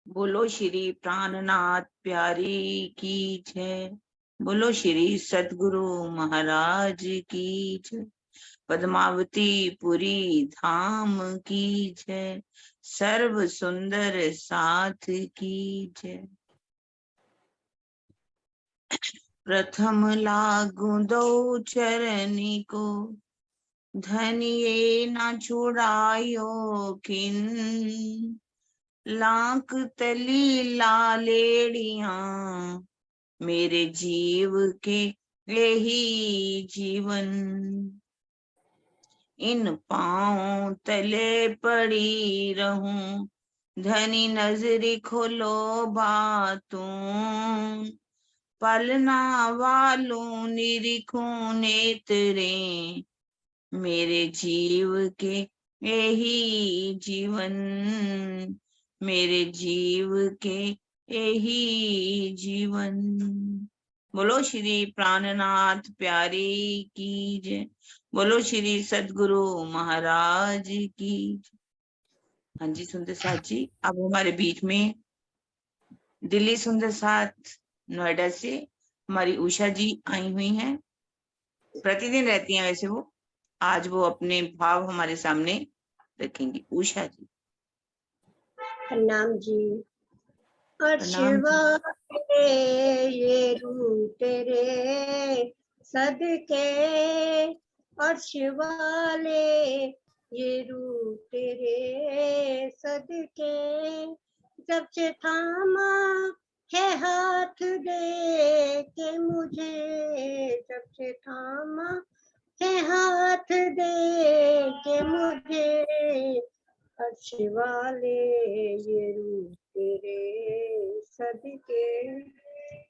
बोलो श्री प्राणनाथ प्यारी की जय। बोलो श्री सद्गुरु महाराज की जय। पद्मावती पुरी धाम की जय। सर्व सुंदर साथ की जय। प्रथम लागू दो चरनी को, धनिये न छुड़ायो किन। लाख तली लालेड़िया, मेरे जीव के यही जीवन। इन पाँव तले पड़ी रहूं, धनी नजरी खोलो बातों। पलना वालों निरीखों नेत्रे, मेरे जीव के यही जीवन। मेरे जीव के यही जीवन। बोलो श्री प्राणनाथ प्यारी की जय। बोलो श्री सद्गुरु महाराज की जय। हाँ जी सुंदर साथ जी, अब हमारे बीच में दिल्ली सुंदर साथ नोएडा से हमारी उषा जी आई हुई हैं। प्रतिदिन रहती हैं वैसे वो, आज वो अपने भाव हमारे सामने रखेंगी। उषा जी। प्रणाम जी। और प्रणाम जी। शिवा ये रूप तेरे सदके, और शिवाले ये रूप तेरे सदके। जब से थामा है हाथ दे के मुझे, जब से थामा है हाथ दे के मुझे। अर्श वाले ये रूप तेरे सदके,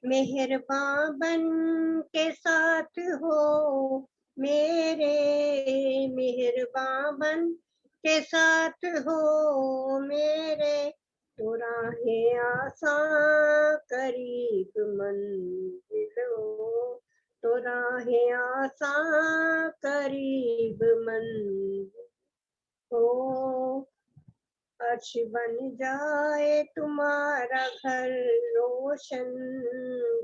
मेहरबान बन के साथ हो मेरे, मेहरबान बन के साथ हो मेरे। तो राहें आसान करीब मंजिल हो, तो राहें आसान करीब मंजिल हो। अर्श बन जाए तुम्हारा घर रोशन,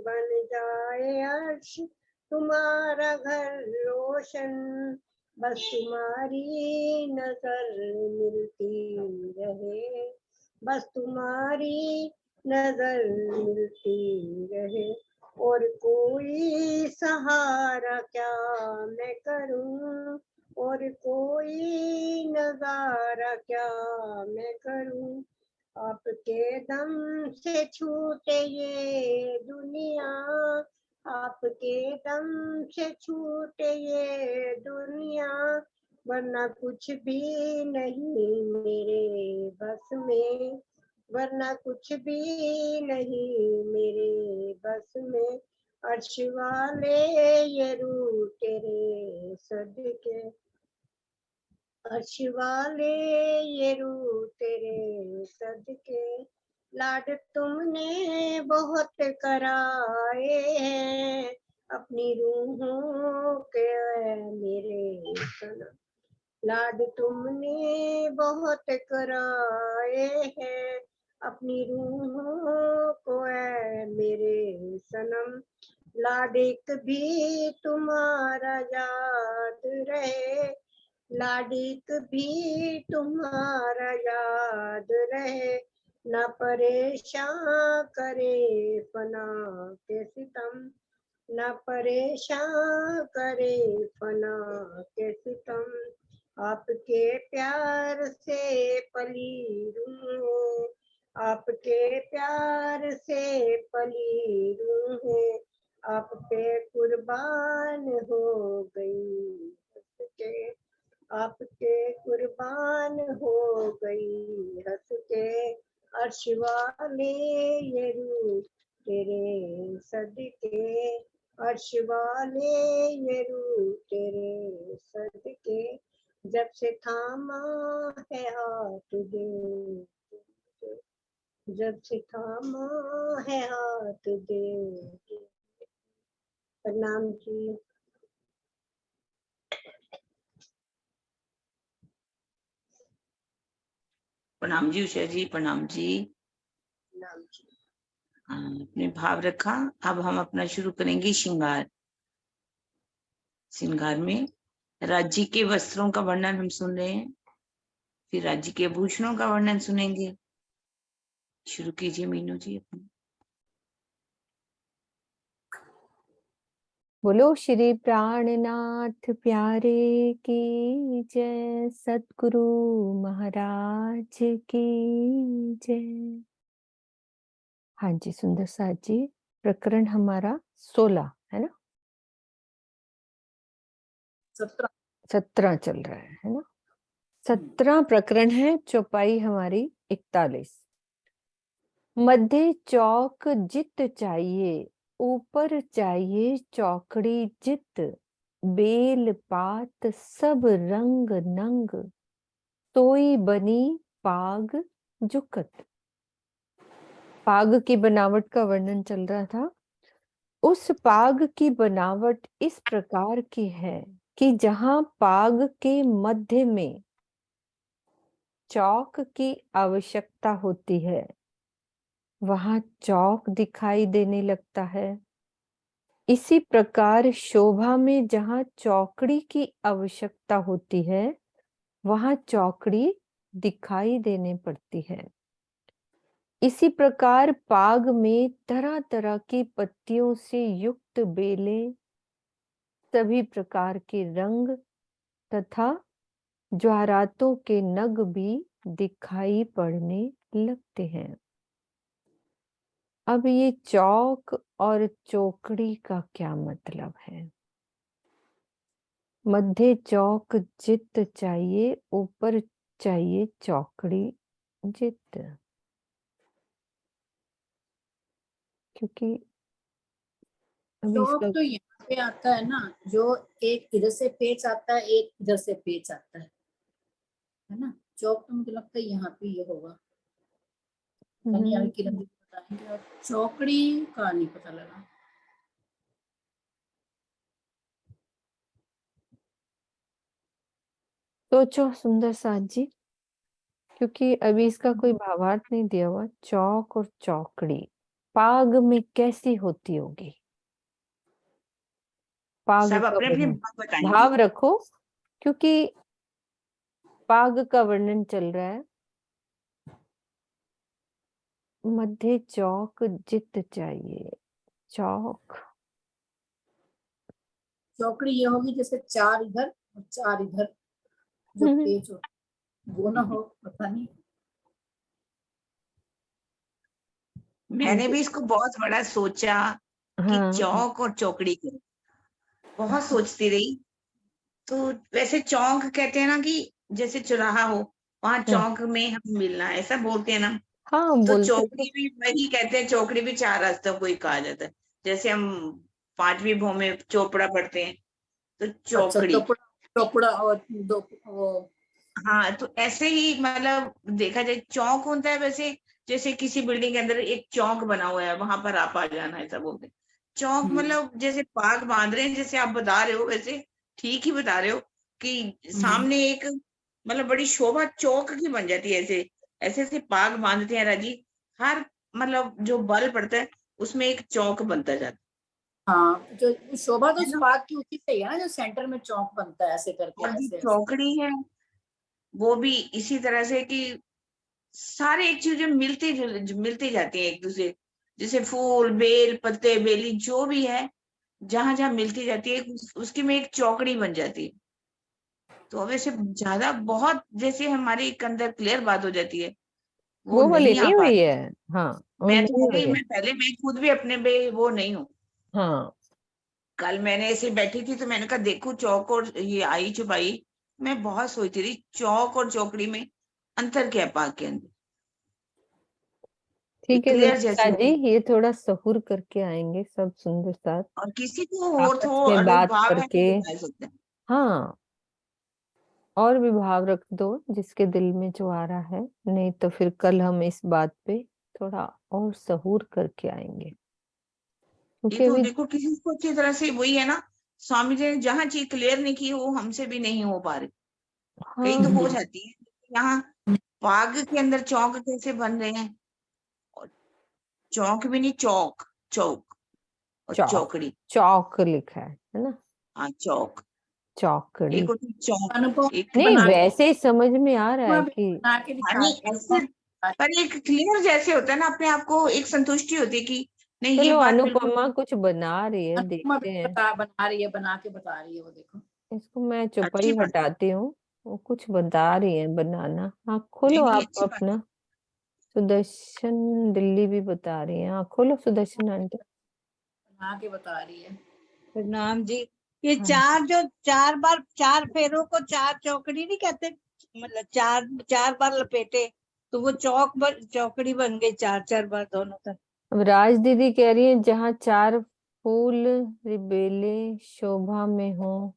बन जाए अर्श तुम्हारा घर रोशन। बस तुम्हारी नजर मिलती रहे, बस तुम्हारी नजर मिलती रहे। और कोई सहारा क्या मैं करूं, और कोई नजारा क्या मैं करूं। आपके दम से छूटे ये दुनिया, आपके दम से छूटे ये दुनिया। वरना कुछ भी नहीं मेरे बस में, वरना कुछ भी नहीं मेरे बस में। अर्श वाले ये रूह तेरे सदके, अर्श वाले ये रूह तेरे सदके। लाड तुमने बहुत कराए हैं अपनी रूहों के मेरे सनम। लाड तुमने बहुत कराए हैं अपनी रूहों को ऐ मेरे सनम। लाड एक भी तुम्हारा याद रहे, लाडिक भी तुम्हारा याद रहे। न परेशान करे फना के सितम, न परेशान करे फना के सितम। आपके प्यार से पली रूह, आपके प्यार से पली रूह, आप पे कुर्बान हो गई के, आपके कुर्बान हो गई हंस के। अर्श वाले ये रूह तेरे सदके, अर्श वाले ये रूह तेरे सदके। जब से थामा है हाथ दे, जब से थामा है हाथ दे, प्रणाम जी। प्रणाम जी उषा जी, प्रणाम जी। प्रणाम जी। अपने भाव रखा। अब हम अपना शुरू करेंगे श्रृंगार। श्रृंगार में राज्य के वस्त्रों का वर्णन हम सुन रहे हैं, फिर राज्य के आभूषणों का वर्णन सुनेंगे। शुरू कीजिए मीनू जी अपनी। बोलो श्री प्राणनाथ प्यारे की जय, सतगुरु महाराज की जय। हाँ जी सुंदर साथ जी, प्रकरण हमारा 16 है ना, 17 चल रहा है ना। 17 प्रकरण है, चौपाई हमारी 41। मध्य चौक जित चाहिए, ऊपर चाहिए चौकड़ी जित, बेल पात सब रंग नंग, तोई बनी पाग जुकत। पाग की बनावट का वर्णन चल रहा था। उस पाग की बनावट इस प्रकार की है कि जहां पाग के मध्य में चौक की आवश्यकता होती है, वहां चौक दिखाई देने लगता है। इसी प्रकार शोभा में जहां चौकड़ी की आवश्यकता होती है, वहां चौकड़ी दिखाई देने पड़ती है। इसी प्रकार पाग में तरह तरह की पत्तियों से युक्त बेलें, सभी प्रकार के रंग तथा ज्वारातों के नग भी दिखाई पड़ने लगते हैं। अब ये चौक और चौकड़ी का क्या मतलब है? मध्य चौक जित चाहिए, ऊपर चाहिए चौकड़ी जित, क्योंकि अभी चौक इसका तो यहाँ पे आता है ना, जो एक इधर से पेच आता है, एक इधर से पेच आता है ना। चौक तो मुझे लगता है यहाँ पे ये होगा, यानी अभी किरण जी बताएंगे। और चौकड़ी का नहीं पता लगा। सोचो सुंदर साथ जी, क्योंकि अभी इसका कोई भावार्थ नहीं दिया हुआ। चौक और चौकड़ी पाग में कैसी होती होगी? पाग सब का अपने अपने वर्णन, भाव बताएंगे। भाव रखो, क्योंकि पाग का वर्णन चल रहा है। मध्य चौक जित चाहिए, चौक चौकड़ी ये होगी जैसे 4 इधर और 4 इधर, जो पेच हो, वो ना हो, पता नहीं। मैंने भी इसको बहुत बड़ा सोचा कि हाँ चौक और चौकड़ी को बहुत सोचती रही। तो वैसे चौक कहते हैं ना कि जैसे चौराहा हो, वहां चौक में हम मिलना, ऐसा बोलते हैं ना। हाँ तो बोलते तो। चौकड़ी भी वही कहते हैं, चौकड़ी भी 4 रास्तों को ही कहा जाता है। जैसे हम 5वीं भौ में चोपड़ा पढ़ते हैं, तो अच्छा, चौकड़ी। टोपड़ा और दो वो। हाँ, तो ऐसे ही मतलब देखा जाए चौक होता है वैसे, जैसे किसी बिल्डिंग के अंदर एक चौक बना हुआ है, वहां पर आप आ जाना, ऐसा बोलते हैं। चौक मतलब जैसे पाग बांध रहे हैं, जैसे आप बता रहे हो, वैसे ठीक ही बता रहे हो कि सामने एक मतलब बड़ी शोभा चौक की बन जाती है। ऐसे ऐसे ऐसे पाग बांधते हैं राजी, हर मतलब जो बल पड़ता है उसमें एक चौक बनता जाता हाँ, जो शोभा तो है उस ना। पार्क की उसी से ही है ना, जो सेंटर में चौक बनता है ऐसे करके, और जो ऐसे ऐसे। चौकड़ी है वो भी इसी तरह से कि सारे एक चीजें मिलती जाती है एक दूसरे, जैसे फूल बेल पत्ते बेली जो भी है, जहां जहां मिलती जाती है उसकी में एक चौकड़ी बन जाती है। तो वैसे ज्यादा बहुत जैसे हमारी एक अंदर क्लियर बात हो जाती है, वो वो वाली नहीं आ नहीं हुई पाती। है। हाँ वो नहीं हुई है। मैं खुद भी अपने में वो नहीं हूँ। हाँ कल मैंने ऐसे बैठी थी तो मैंने कहा देखो चौक और ये आई छुपाई, मैं बहुत सोचती रही चौक और चौकड़ी में अंतर क्या है पाक के अंदर, ठीक एक है क्लियर सुंदर जैसी साथ जी, बात। ये थोड़ा सहूर करके आएंगे सब सुंदर साथ, और किसी को और आपस थो में अलग बात भाव है तो करके। बता सकते हैं। हाँ, और भी भाव रख दो जिसके दिल में जो आ रहा है, नहीं तो फिर कल हम इस बात पे थोड़ा और सहूर करके आएंगे। क्योंकि देखो अभी देखो किसी को अच्छी तरह से वही है ना, स्वामी जी ने जहाँ चीज क्लियर नहीं की वो हमसे भी नहीं हो पा रही, कहीं तो हाँ हो जाती है। यहाँ पाग के अंदर चौक कैसे बन रहे हैं, और चौक भी नहीं, चौक, चौक और चौक, चौकड़ी। चौक लिखा है ना, हाँ चौक, चौकड़ी। एक होती चौक, अनुपमा एक नहीं, बना वैसे ही समझ में आ रहा है कि बना के यानी दिखाती ऐसे, है। पर एक क्लियर जैसे होता है ना, अपने आप को एक संतुष्टि होती है कि नहीं ये चलो बात बिल्कुल। अनुपमा कुछ बना रही है, अनुपमा देखते हैं। बना रही है, बना के बता रही है, वो देखो। इसको मैं चौपाई अच्छी बात, हटाती हूँ, वो कुछ बता रही है बनाना। हाँ नहीं खोलो नहीं आप अच्छी बात है। अपना। सुदर्शन दिल्ली भी बता रही है, हाँ खोलो सुदर्शन आंटी। बना के बता रही है। प्रणाम जी। ये हाँ चार जो चार बार चार फेरों को चार चौकड़ी नहीं कहते, मतलब चार चार बार लपेटे तो वो चौकड़ी बन गई, चार चार बार दोनों तरफ। अब राज दीदी कह रही है जहाँ चार फूल रिबेले शोभा में हो।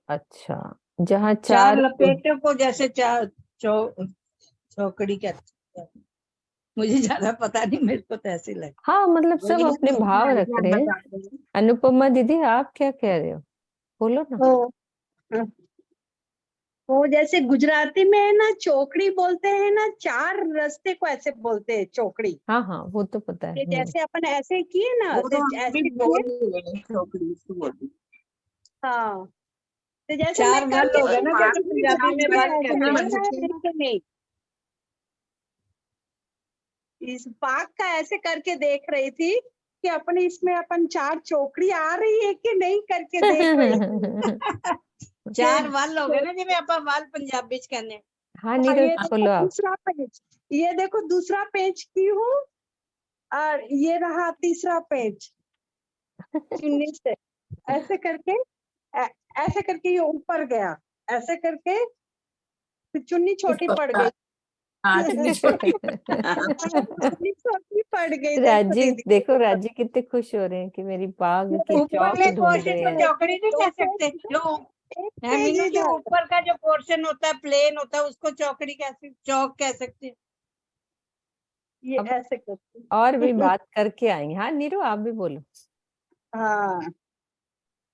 अच्छा, जहाँ चार चार लपेटों को जैसे चार चौकड़ी कहते हैं। मुझे ज्यादा पता नहीं, मेरे को तो ऐसे लगे। हाँ मतलब सब वही है अपने ना, भाव अपना रख आइडिया रहे हैं। बता रहे हैं। अनुपमा दीदी आप क्या कह रहे हो, बोलो ना। वो जैसे गुजराती में है ना, चौकड़ी बोलते हैं ना, चार रास्ते को ऐसे बोलते हैं चौकड़ी। हाँ हाँ वो तो पता है। ये जैसे अपन ऐसे किए ना, वो तो हम भी ऐसे बोल किए। रहे हैं, चौकड़ी इसको बोल रहे हैं। हाँ, तो जैसे मैं चार बल करके हो गए देख ना, रही पाग जैसे थी, की तो पंजाबी में चाबी देखिए बल ऐसे कितना कहते बन हैं। रहा है बनती है? बिल्कुल नहीं। इस पाक का ऐसे करके देख रही थी कि अपन इसमें अपन चार चौकड़ी आ रही है कि नहीं, करके देख रही थी। चार वल हो गए ना, जिन्हें अपन वल पंजाबी च कहने। हाँ हाँ, नीरज ये देखो खोलो आप। दूसरा पेज, ये देखो दूसरा पेज की हूँ, और ये रहा तीसरा पेज चुन्नी से ऐसे करके, ऐसे करके ये ऊपर गया, ऐसे करके फिर चुन्नी छोटी पड़ गई। हाँ चुन्नी छोटी। चुन्नी छोटी पड़ गई, देखो राजी दीदी। देखो, राजी कितने खुश हो रहे हैं कि मेरी बाग ये की देखो, ऊपर चौक ले ढूंढ पोर्शन रहे को हैं। चौकड़ी नहीं दो कह सकते, पेज जो एक है पेज मीनू, जो इधर। ऊपर का जो पोर्शन होता है प्लेन होता है उसको चौकड़ी कैसे चौक कह सकते हैं। ये अब ऐसे करते और भी बात करके आएंगे। हाँ नीरू आप भी बोलो। हाँ,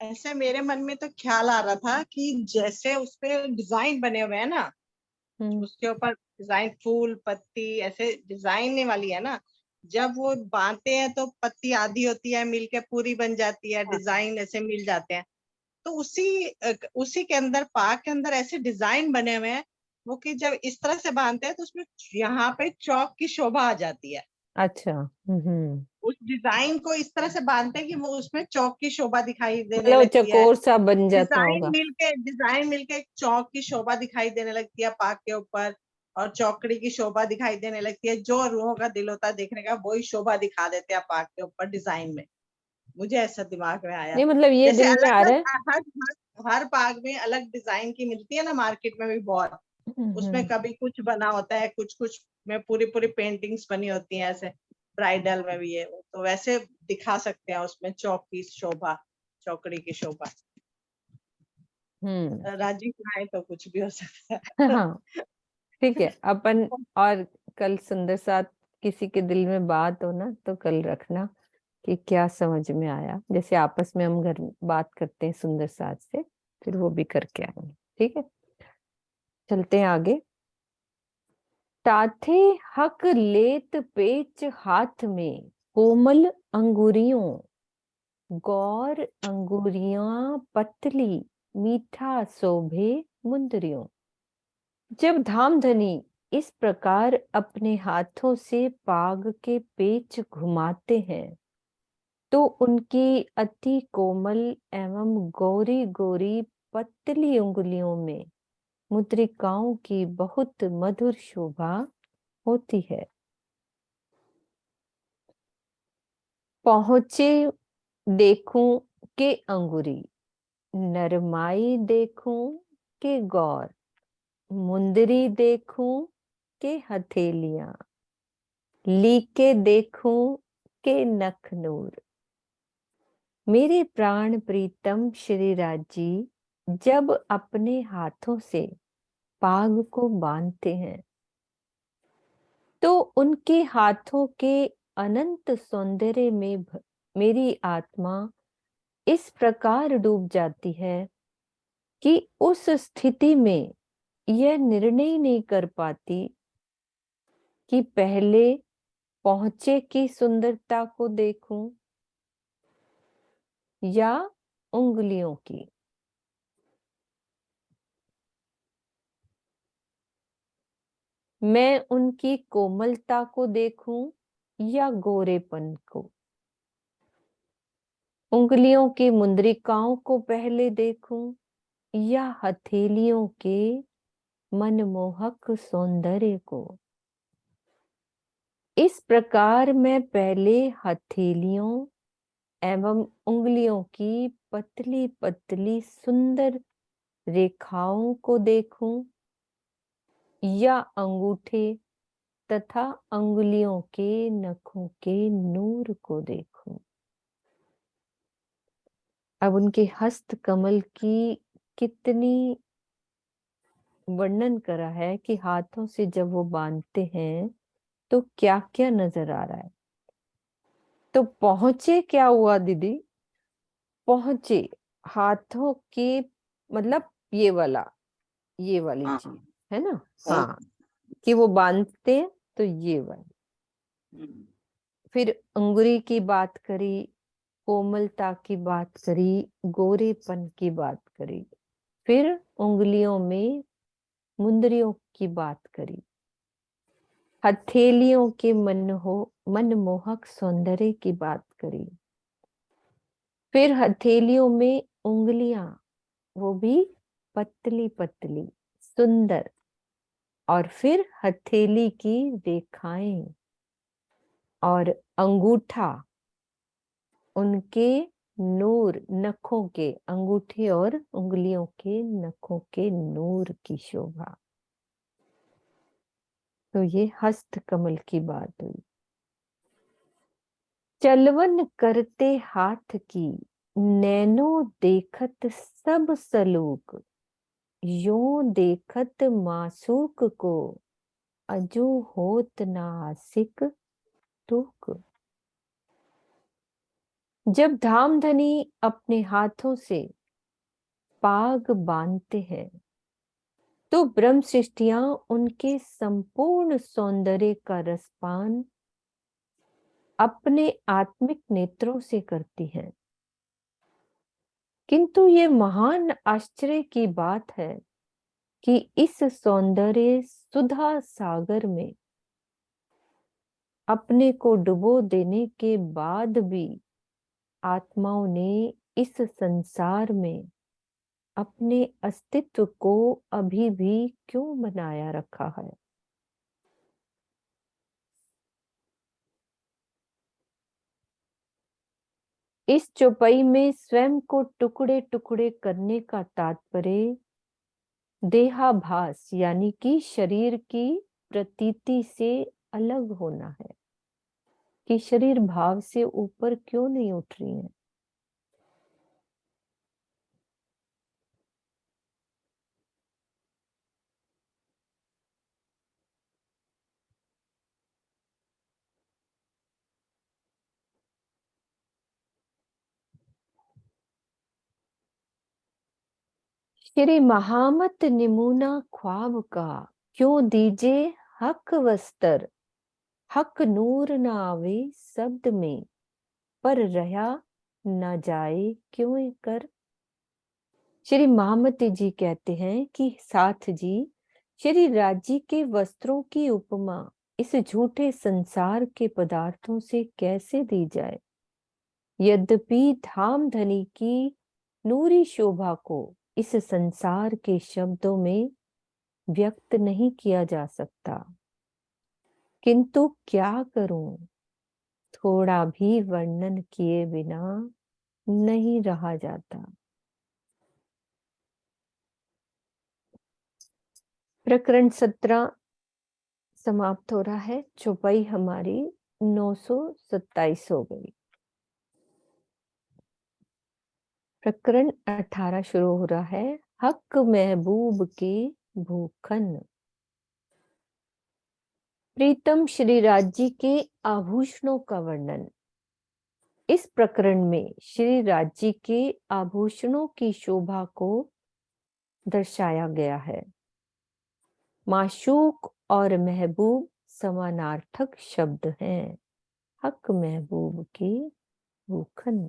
ऐसे मेरे मन में तो ख्याल आ रहा था कि जैसे उसपे डिजाइन बने हुए हैं ना, हम्म उसके ऊपर डिजाइन फूल पत्ती ऐसे डिजाइन वाली है ना, जब वो बांधते हैं तो पत्ती आधी होती है मिलके पूरी बन जाती है, हाँ, डिजाइन ऐसे मिल जाते हैं। तो उसी के अंदर पाक के अंदर ऐसे डिजाइन बने हुए हैं, वो कि जब इस तरह से बांधते हैं तो उसमें यहाँ पे चौक की शोभा आ जाती है। अच्छा उस डिजाइन को इस तरह से बांधते हैं कि वो उसमें चौक की शोभा दिखाई देने मतलब वो लगती है। चकोर सा बन जाता होगा। डिजाइन मिलके एक चौक की शोभा दिखाई देने लगती है पाक के ऊपर, और चौकड़ी की शोभा दिखाई देने लगती है। जो रूहों का दिल होता है देखने का, वही शोभा दिखा देते हैं पाक के ऊपर डिजाइन में। मुझे ऐसा दिमाग में आया। नहीं मतलब ये जैसे दिल में आ अलग रहा है। अलग हर पाक में अलग डिजाइन की मिलती है ना, मार्केट में भी बहुत। उसमें कभी कुछ बना होता है, कुछ कुछ में पूरी पूरी पेंटिंग्स बनी होती हैं ऐसे। ब्राइडल में भी है, तो वैसे दिखा सकते हैं उसमें चौक की शोभा, चौकड़ी की शोभा। राजीव आए तो कुछ भी हो सकता है। हाँ ठीक है अपन। और कल सुंदर साथ किसी के दिल में बात हो ना तो कल रखना कि क्या समझ में आया, जैसे आपस में हम घर में बात करते हैं सुंदर साथ से, फिर वो भी करके आएंगे। ठीक है चलते हैं आगे। ताथे हक लेत पेच हाथ में कोमल अंगुरियों, गौर अंगुरियां पतली मीठा शोभे मुंदरियों। जब धामधनी इस प्रकार अपने हाथों से पाग के पेच घुमाते हैं तो उनकी अति कोमल एवं गोरी गोरी पतली उंगलियों में मुद्रिकाओं की बहुत मधुर शोभा होती है। पहुंचे देखूं के अंगुरी, नरमाई देखूं के गौर, मुंदरी देखूं के हथेलियां, लीके देखूं के नखनूर। मेरे प्राण प्रीतम श्री राज जी जब अपने हाथों से पाग को बांधते हैं तो उनके हाथों के अनंत सौंदर्य में मेरी आत्मा इस प्रकार डूब जाती है कि उस स्थिति में यह निर्णय नहीं कर पाती कि पहले पहुंचे की सुंदरता को देखूं या उंगलियों की। मैं उनकी कोमलता को देखूं या गोरेपन को। उंगलियों की मुद्रिकाओं को पहले देखूं या हथेलियों के मनमोहक सौंदर्य को। इस प्रकार मैं पहले हथेलियों एवं उंगलियों की पतली पतली सुंदर रेखाओं को देखूं या अंगूठे तथा अंगुलियों के नखों के नूर को देखूं। अब उनके हस्त कमल की कितनी वर्णन करा है कि हाथों से जब वो बांधते हैं तो क्या क्या नजर आ रहा है। तो पहुंचे क्या हुआ दीदी? पहुंचे हाथों के मतलब ये वाली हाँ चीज है ना। हाँ। हाँ, कि वो बांधते हैं तो ये वाली। फिर अंगुरी की बात करी, कोमलता की बात करी, गोरेपन की बात करी, फिर उंगलियों में मुंदरियों की बात करी, हथेलियों के मनमोहक सौंदर्य की बात करी, फिर हथेलियों में उंगलियां वो भी पतली पतली सुंदर, और फिर हथेली की रेखाएं और अंगूठा उनके नूर, नखों के, अंगूठे और उंगलियों के नखों के नूर की शोभा। तो ये हस्त कमल की बात हुई। चलवन करते हाथ की नैनो देखत सब सलूक, यों देखत मासूक को अजू होत नासिक टूक। जब धामधनी अपने हाथों से पाग बांधते हैं तो ब्रह्म सृष्टियां उनके संपूर्ण सौंदर्य का रसपान अपने आत्मिक नेत्रों से करती हैं। किंतु ये महान आश्चर्य की बात है कि इस सौंदर्य सुधा सागर में अपने को डुबो देने के बाद भी आत्माओं ने इस संसार में अपने अस्तित्व को अभी भी क्यों बनाया रखा है। इस चौपाई में स्वयं को टुकड़े टुकड़े करने का तात्पर्य देहाभास यानी कि शरीर की प्रतीति से अलग होना है, कि शरीर भाव से ऊपर क्यों नहीं उठ रही है। श्री महामत निमूना ख्वाब का क्यों दीजे हक वस्तर, हक नूर न आवे शब्द में, पर रहा न जाए क्यों कर। श्री महामती जी कहते हैं कि साथ जी श्री राज्य के वस्त्रों की उपमा इस झूठे संसार के पदार्थों से कैसे दी जाए। यद्यपि धामधनी की नूरी शोभा को इस संसार के शब्दों में व्यक्त नहीं किया जा सकता, किंतु क्या करूं, थोड़ा भी वर्णन किए बिना नहीं रहा जाता। प्रकरण 17 समाप्त हो रहा है। चौपाई हमारी 927 हो गई। प्रकरण 18 शुरू हो रहा है। हक महबूब के भूखन। प्रीतम श्री राज जी के आभूषणों का वर्णन। इस प्रकरण में श्री राज जी के आभूषणों की शोभा को दर्शाया गया है। माशूक और महबूब समानार्थक शब्द हैं। हक महबूब की भूखन।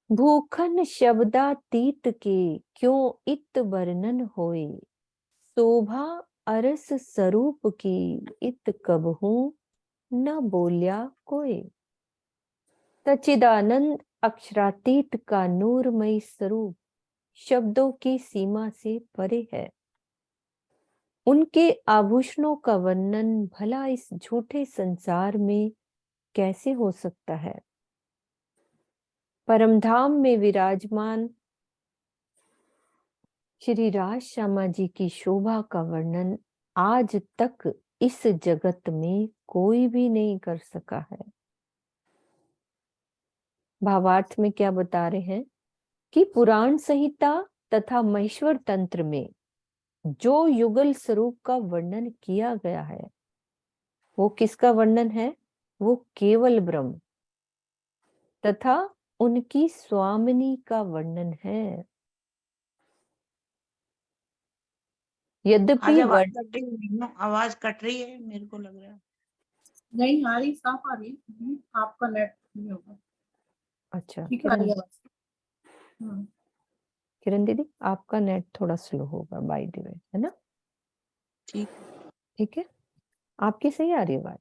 भूखन शब्दातीत के क्यों इत वर्णन होए। शोभा अरस स्वरूप की इत कबहू न बोल्या कोई। सच्चिदानंद अक्षरातीत का नूरमयी स्वरूप शब्दों की सीमा से परे है। उनके आभूषणों का वर्णन भला इस झूठे संसार में कैसे हो सकता है। परमधाम में विराजमान श्री राज श्यामा जी की शोभा का वर्णन आज तक इस जगत में कोई भी नहीं कर सका है। भावार्थ में क्या बता रहे हैं कि पुराण संहिता तथा महेश्वर तंत्र में जो युगल स्वरूप का वर्णन किया गया है वो किसका वर्णन है। वो केवल ब्रह्म तथा उनकी स्वामिनी का वर्णन है। यद्यपि आवाज कट रही है मीनू, आवाज कट रही है मेरे को लग रहा है। नहीं आ रही, साफ आ रही है। आपका नेट नहीं होगा। अच्छा ठीक आ रही है आवाज। हाँ। किरण दीदी आपका नेट थोड़ा स्लो होगा बाय डिवाइस, है ना। ठीक है, आपकी सही आ रही है आवाज।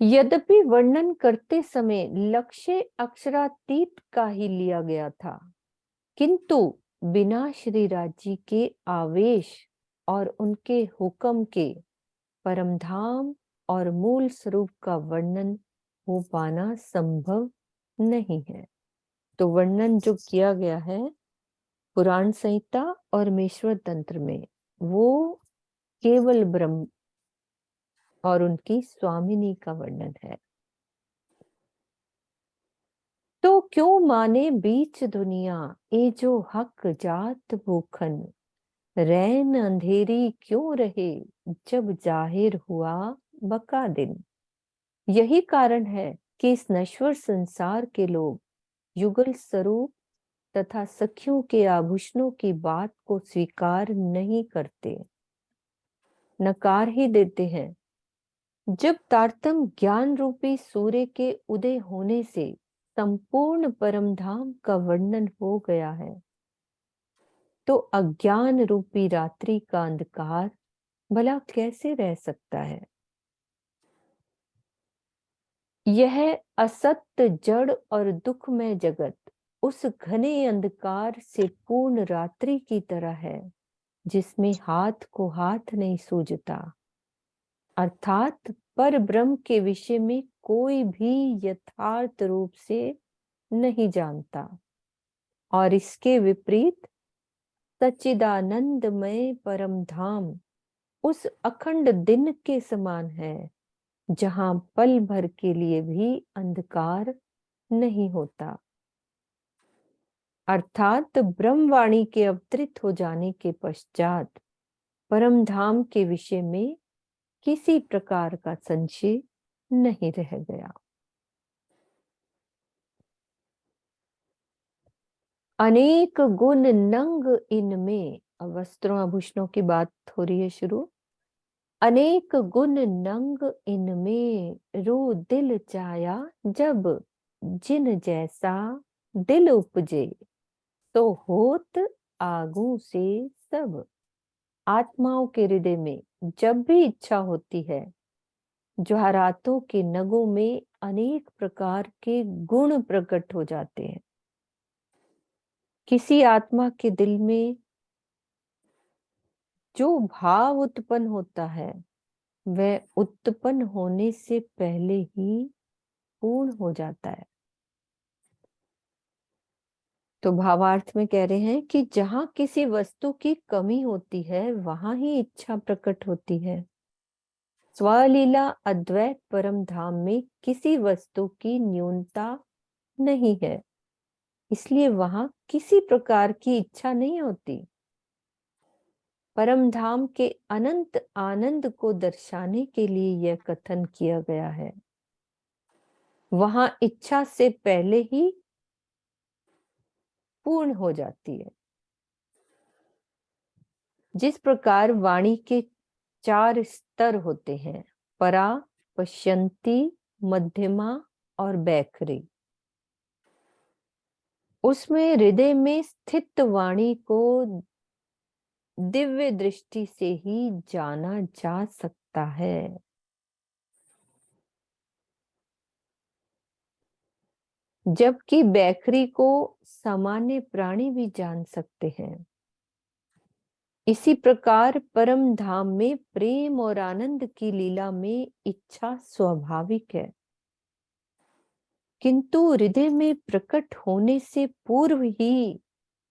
यद्यपि वर्णन करते समय लक्ष्य अक्षरातीत का ही लिया गया था, किंतु बिना श्री राज जी के आवेश और उनके हुक्म के परमधाम और मूल स्वरूप का वर्णन हो पाना संभव नहीं है। तो वर्णन जो किया गया है पुराण संहिता और महेश्वर तंत्र में वो केवल ब्रह्म और उनकी स्वामिनी का वर्णन है। तो क्यों माने बीच दुनिया ए जो हक जात भूखन। रैन अंधेरी क्यों रहे जब जाहिर हुआ बका दिन। यही कारण है कि इस नश्वर संसार के लोग युगल स्वरूप तथा सखियों के आभूषणों की बात को स्वीकार नहीं करते, नकार ही देते हैं। जब तारतम ज्ञान रूपी सूर्य के उदय होने से संपूर्ण परमधाम का वर्णन हो गया है तो अज्ञान रूपी रात्रि का अंधकार भला कैसे रह सकता है। यह असत्य जड़ और दुखमय जगत उस घने अंधकार से पूर्ण रात्रि की तरह है जिसमें हाथ को हाथ नहीं सूझता, अर्थात पर ब्रह्म के विषय में कोई भी यथार्थ रूप से नहीं जानता। और इसके विपरीत सच्चिदानंदमय परम धाम उस अखंड दिन के समान है जहां पल भर के लिए भी अंधकार नहीं होता। अर्थात ब्रह्मवाणी के अवतरित हो जाने के पश्चात परम धाम के विषय में किसी प्रकार का संशय नहीं रह गया। अनेक गुण नंग इनमें, अब वस्त्रों आभूषणों की बात हो रही है शुरू। अनेक गुण नंग इनमें रू दिल चाया जब जिन जैसा दिल उपजे तो होत आगू से सब। आत्माओं के हृदय में जब भी इच्छा होती है ज्वारातों के नगों में अनेक प्रकार के गुण प्रकट हो जाते हैं। किसी आत्मा के दिल में जो भाव उत्पन्न होता है वह उत्पन्न होने से पहले ही पूर्ण हो जाता है। तो भावार्थ में कह रहे हैं कि जहां किसी वस्तु की कमी होती है वहां ही इच्छा प्रकट होती है। स्वलीला अद्वैत परम धाम में किसी वस्तु की न्यूनता नहीं है, इसलिए वहां किसी प्रकार की इच्छा नहीं होती। परम धाम के अनंत आनंद को दर्शाने के लिए यह कथन किया गया है। वहां इच्छा से पहले ही पूर्ण हो जाती है। जिस प्रकार वाणी के 4 स्तर होते हैं, परा, पश्यंती, मध्यमा और बैखरी, उसमें हृदय में स्थित वाणी को दिव्य दृष्टि से ही जाना जा सकता है। जबकि बैखरी को सामान्य प्राणी भी जान सकते हैं। इसी प्रकार परम धाम में प्रेम और आनंद की लीला में इच्छा स्वाभाविक है, किंतु हृदय में प्रकट होने से पूर्व ही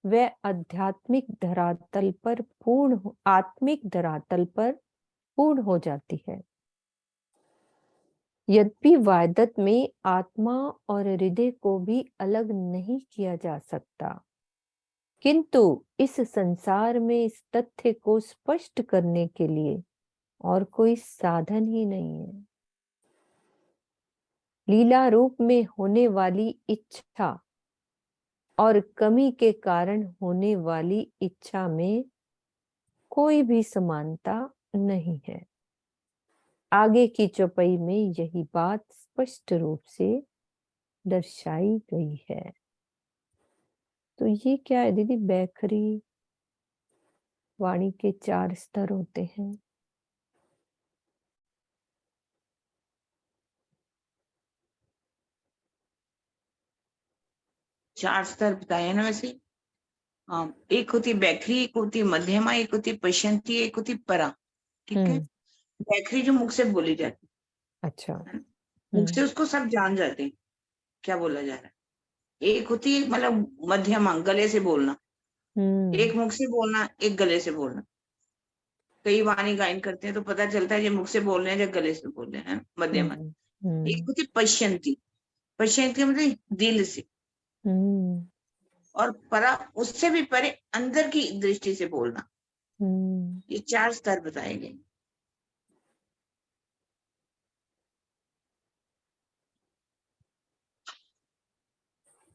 वह आत्मिक धरातल पर पूर्ण हो जाती है। यद्यपि वायदत में आत्मा और हृदय को भी अलग नहीं किया जा सकता, किंतु इस संसार में इस तथ्य को स्पष्ट करने के लिए और कोई साधन ही नहीं है। लीला रूप में होने वाली इच्छा और कमी के कारण होने वाली इच्छा में कोई भी समानता नहीं है। आगे की चौपाई में यही बात स्पष्ट रूप से दर्शाई गई है। तो ये क्या है दीदी? बैखरी वाणी के 4 स्तर होते हैं। चार स्तर बताए ना वैसे। हाँ, एक होती बैखरी, एक होती मध्यमा, एक होती पश्यंती, एक होती परा। ठीक है। बैखरी जो मुख से बोली जाती अच्छा। है, मुख से उसको सब जान जाते हैं क्या बोला जा रहा है। एक होती है मतलब मध्यमा, गले से बोलना। एक मुख से बोलना, एक गले से बोलना। कई वाणी गायन करते हैं तो पता चलता है ये मुख से बोल रहे हैं या गले से बोल रहे हैं, मध्यमा। एक होती पश्यंती, पश्यंती मतलब दिल से। और परा, उससे भी परे अंदर की दृष्टि से बोलना। ये 4 स्तर बताए गए।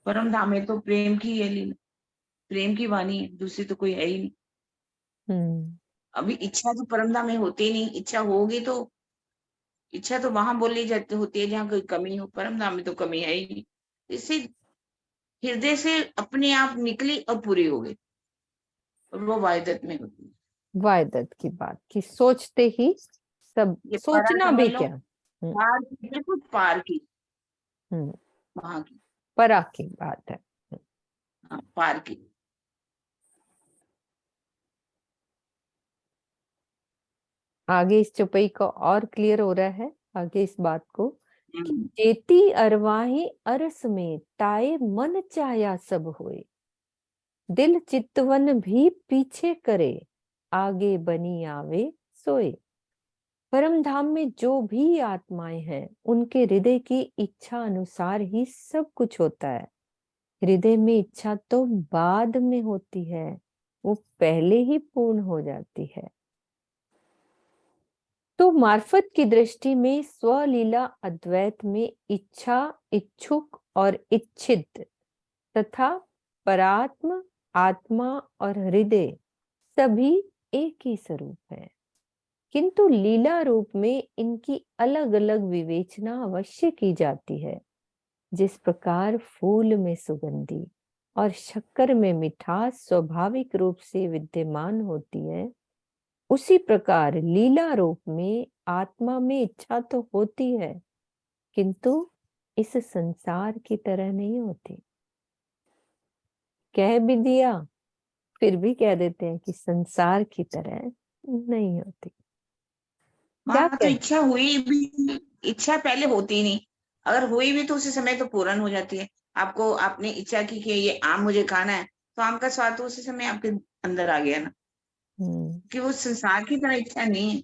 परम धाम में तो प्रेम की है लीला, प्रेम की वाणी है, दूसरी तो कोई है ही नहीं। अभी इच्छा तो परम धाम में होती ही नहीं। इच्छा होगी तो इच्छा तो वहां बोली जाती होती है जहाँ कोई कमी हो। परम धाम में तो कमी है ही नहीं। इससे हृदय से अपने आप निकली और पूरी हो गई, और वो वायदत में होती है। वायदत की बात की सोचते ही सब, ये सोचना समझ भी लो, क्या। पार की, बिल्कुल पार की, वहां की, परा की बात है। हाँ, पार की। आगे इस चौपाई का और क्लियर हो रहा है आगे इस बात को कि हम्म, जेती अरवाही अरस में ताए मन चाया सब होए, दिल चितवन भी पीछे करे, आगे बनी आवे सोए। परम धाम में जो भी आत्माएं हैं उनके हृदय की इच्छा अनुसार ही सब कुछ होता है। हृदय में इच्छा तो बाद में होती है, वो पहले ही पूर्ण हो जाती है। तो मार्फत की दृष्टि में स्वलीला अद्वैत में इच्छा, इच्छुक और इच्छित तथा परात्म, आत्मा और हृदय सभी एक ही स्वरूप है, किंतु लीला रूप में इनकी अलग अलग विवेचना अवश्य की जाती है। जिस प्रकार फूल में सुगंधी और शक्कर में मिठास स्वाभाविक रूप से विद्यमान होती है, उसी प्रकार लीला रूप में आत्मा में इच्छा तो होती है, किंतु इस संसार की तरह नहीं होती। कह भी दिया फिर भी कह देते हैं कि संसार की तरह नहीं होती। क्या वहां तो कह इच्छा हुई भी, इच्छा पहले होती ही नहीं। अगर हुई भी तो उसी समय तो पूर्ण हो जाती है। आपको, आपने इच्छा की कि ये आम मुझे खाना है, तो आम का स्वाद तो उसी समय आपके अंदर आ गया ना। कि वो संसार की तरह इच्छा नहीं है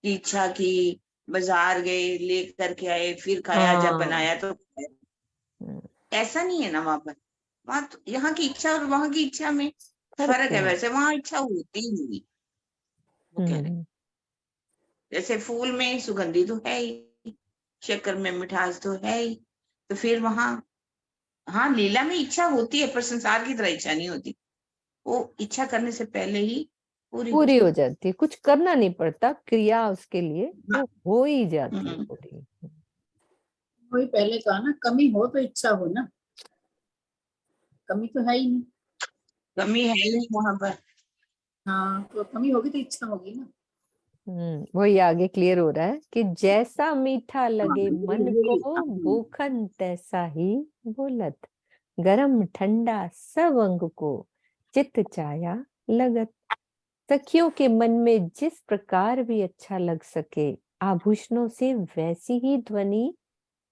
कि इच्छा की, बाजार गए, ले करके आए, फिर खाया, जब हाँ। बनाया तो ऐसा नहीं है ना वहां पर। वहां तो यहाँ की इच्छा और वहां की इच्छा में फर्क है। है। वैसे वहां इच्छा होती ही नहीं। वो कह रहे हम्म, जैसे फूल में सुगंधि तो है ही, शक्कर में मिठास तो है ही, तो फिर वहां हाँ लीला में इच्छा होती है पर संसार की तरह इच्छा नहीं होती, वो इच्छा करने से पहले ही पूरी हो पूरी हो जाती जाती है, कुछ करना नहीं पड़ता, क्रिया उसके लिए है। वो हो ही जाती है हम्म, पूरी। वही पहले कहा ना, कमी हो तो इच्छा हो ना, कमी तो है ही नहीं। कमी है ही नहीं वहां पर। हाँ, तो कमी होगी तो इच्छा होगी ना। वही आगे क्लियर हो रहा है कि जैसा मीठा लगे मन को, भूखन तैसा ही बोलत, गरम ठंडा सब अंग को, चित चाया लगत। सखियों के मन में जिस प्रकार भी अच्छा लग सके, आभूषणों से वैसी ही ध्वनि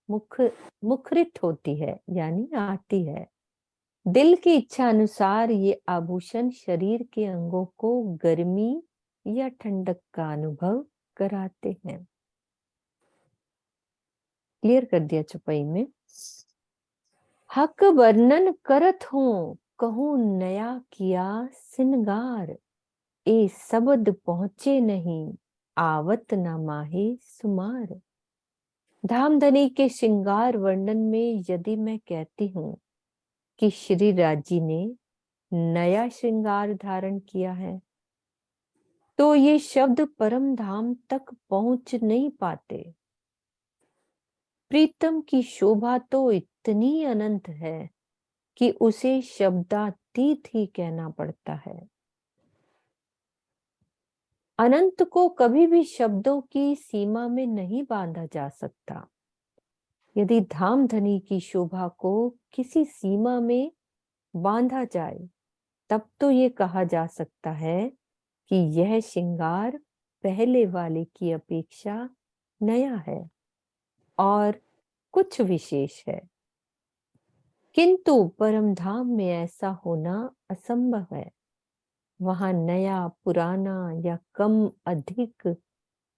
मुख मुखरित होती है, यानी आती है। दिल की इच्छा अनुसार ये आभूषण शरीर के अंगों को गर्मी या ठंडक का अनुभव कराते हैं। क्लियर कर दिया चौपाई में। हक वर्णन करत हूँ, कहूँ नया किया सिनगार, ए शब्द पहुंचे नहीं, आवत न माहे सुमार। धामधनी के श्रृंगार वर्णन में यदि मैं कहती हूँ कि श्री राजी ने नया श्रृंगार धारण किया है, तो ये शब्द परम धाम तक पहुंच नहीं पाते। प्रीतम की शोभा तो इतनी अनंत है कि उसे शब्दातीत ही कहना पड़ता है। अनंत को कभी भी शब्दों की सीमा में नहीं बांधा जा सकता। यदि धामधनी की शोभा को किसी सीमा में बांधा जाए, तब तो ये कहा जा सकता है कि यह श्रृंगार पहले वाले की अपेक्षा नया है और कुछ विशेष है। किंतु परम धाम में ऐसा होना असंभव है। वहां नया, पुराना या कम अधिक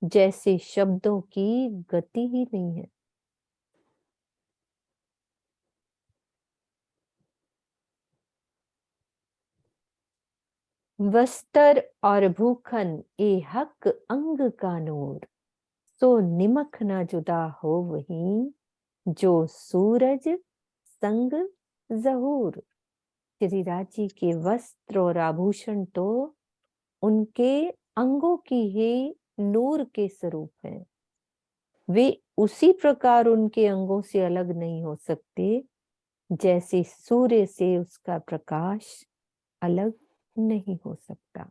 जैसे शब्दों की गति ही नहीं है। वस्त्र और भूखन ए हक अंग का नूर, सो निमक न जुदा हो वहीं, जो सूरज संग जहूर। श्री राजी के वस्त्र और आभूषण तो उनके अंगों की ही नूर के स्वरूप हैं। वे उसी प्रकार उनके अंगों से अलग नहीं हो सकते जैसे सूर्य से उसका प्रकाश अलग नहीं हो सकता।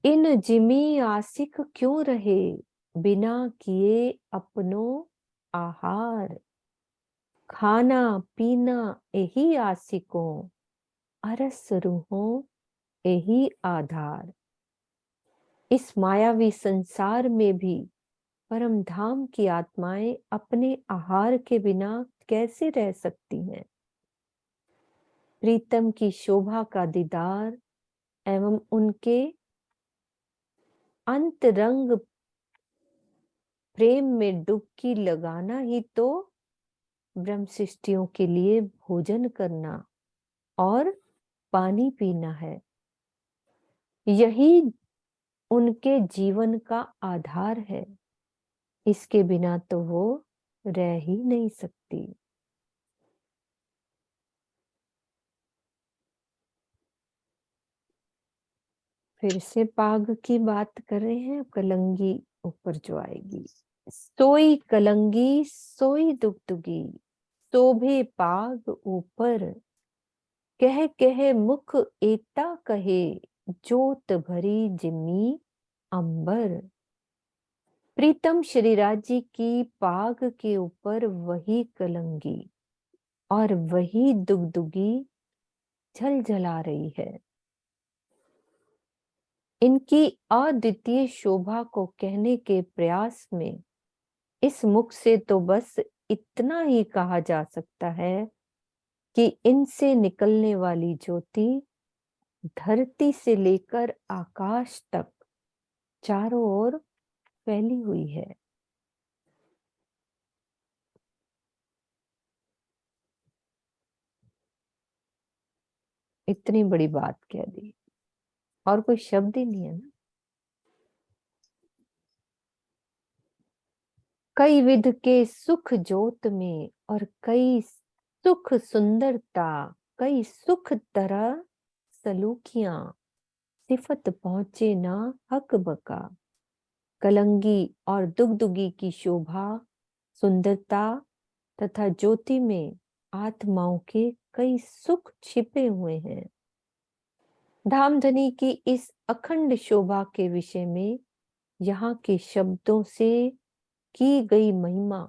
इन जिमी आशिक क्यों रहे, बिना किए अपनों आहार। खाना पीना यही आशिकों, अरस रूहों यही आधार। इस मायावी संसार में भी परम धाम की आत्माएं अपने आहार के बिना कैसे रह सकती हैं। प्रीतम की शोभा का दीदार एवं उनके अंतरंग प्रेम में डुबकी लगाना ही तो ब्रह्म सृष्टियों के लिए भोजन करना और पानी पीना है। यही उनके जीवन का आधार है। इसके बिना तो वो रह ही नहीं सकती। फिर से पाग की बात कर रहे हैं, कलंगी ऊपर जो आएगी। सोई कलंगी सोई दुगदुगी, शोभे पाग ऊपर, कह कह मुख एता कहे, जोत भरी जिम्मी अंबर। प्रीतम श्रीराज जी की पाग के ऊपर वही कलंगी और वही दुगदुगी झलझला रही है। इनकी अद्वितीय शोभा को कहने के प्रयास में इस मुख से तो बस इतना ही कहा जा सकता है कि इनसे निकलने वाली ज्योति धरती से लेकर आकाश तक चारों ओर फैली हुई है। इतनी बड़ी बात कह दी, और कोई शब्द ही नहीं है ना। कई विध के सुख जोत में और कई सुख सुंदरता, कई सुख तरह सलूकियां, सिफत पहुंचे ना हक बका। कलंगी और दुगदुगी की शोभा, सुंदरता तथा ज्योति में आत्माओं के कई सुख छिपे हुए हैं। धामधनी की इस अखंड शोभा के विषय में यहाँ के शब्दों से की गई महिमा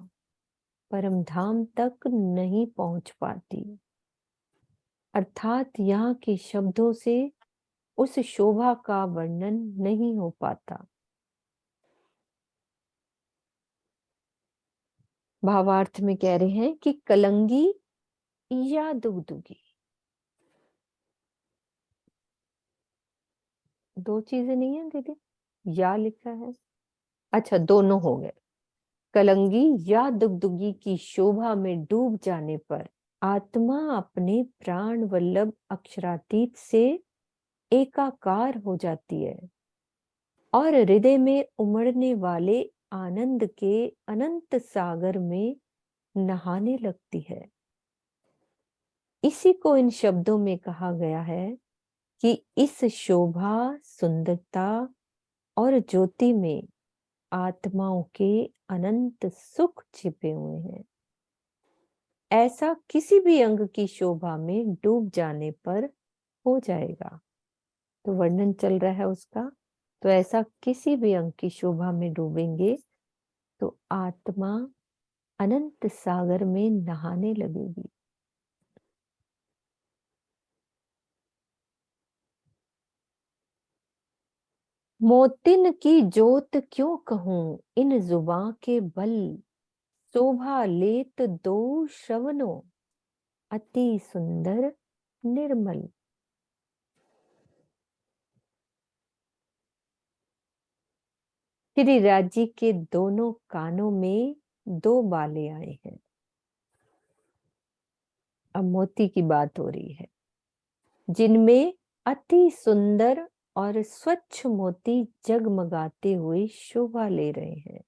परम धाम तक नहीं पहुंच पाती, अर्थात यहाँ के शब्दों से उस शोभा का वर्णन नहीं हो पाता। भावार्थ में कह रहे हैं कि कलंगी या दुगदुगी, दो चीजें नहीं है दीदी, या लिखा है, अच्छा दोनों हो गए। कलंगी या दुगदुगी की शोभा में डूब जाने पर आत्मा अपने प्राण वल्लभ अक्षरातीत से एकाकार हो जाती है और हृदय में उमड़ने वाले आनंद के अनंत सागर में नहाने लगती है। इसी को इन शब्दों में कहा गया है कि इस शोभा, सुंदरता और ज्योति में आत्माओं के अनंत सुख छिपे हुए हैं। ऐसा किसी भी अंग की शोभा में डूब जाने पर हो जाएगा। तो वर्णन चल रहा है उसका, तो ऐसा किसी भी अंग की शोभा में डूबेंगे तो आत्मा अनंत सागर में नहाने लगेगी। मोतिन की जोत क्यों कहूं इन जुबां के बल, शोभा लेत दो श्रवणों अति सुंदर निर्मल। श्री राजी के दोनों कानों में दो बाले आए हैं। अब मोती की बात हो रही है, जिनमें अति सुंदर और स्वच्छ मोती जगमगाते हुए शोभा ले रहे हैं।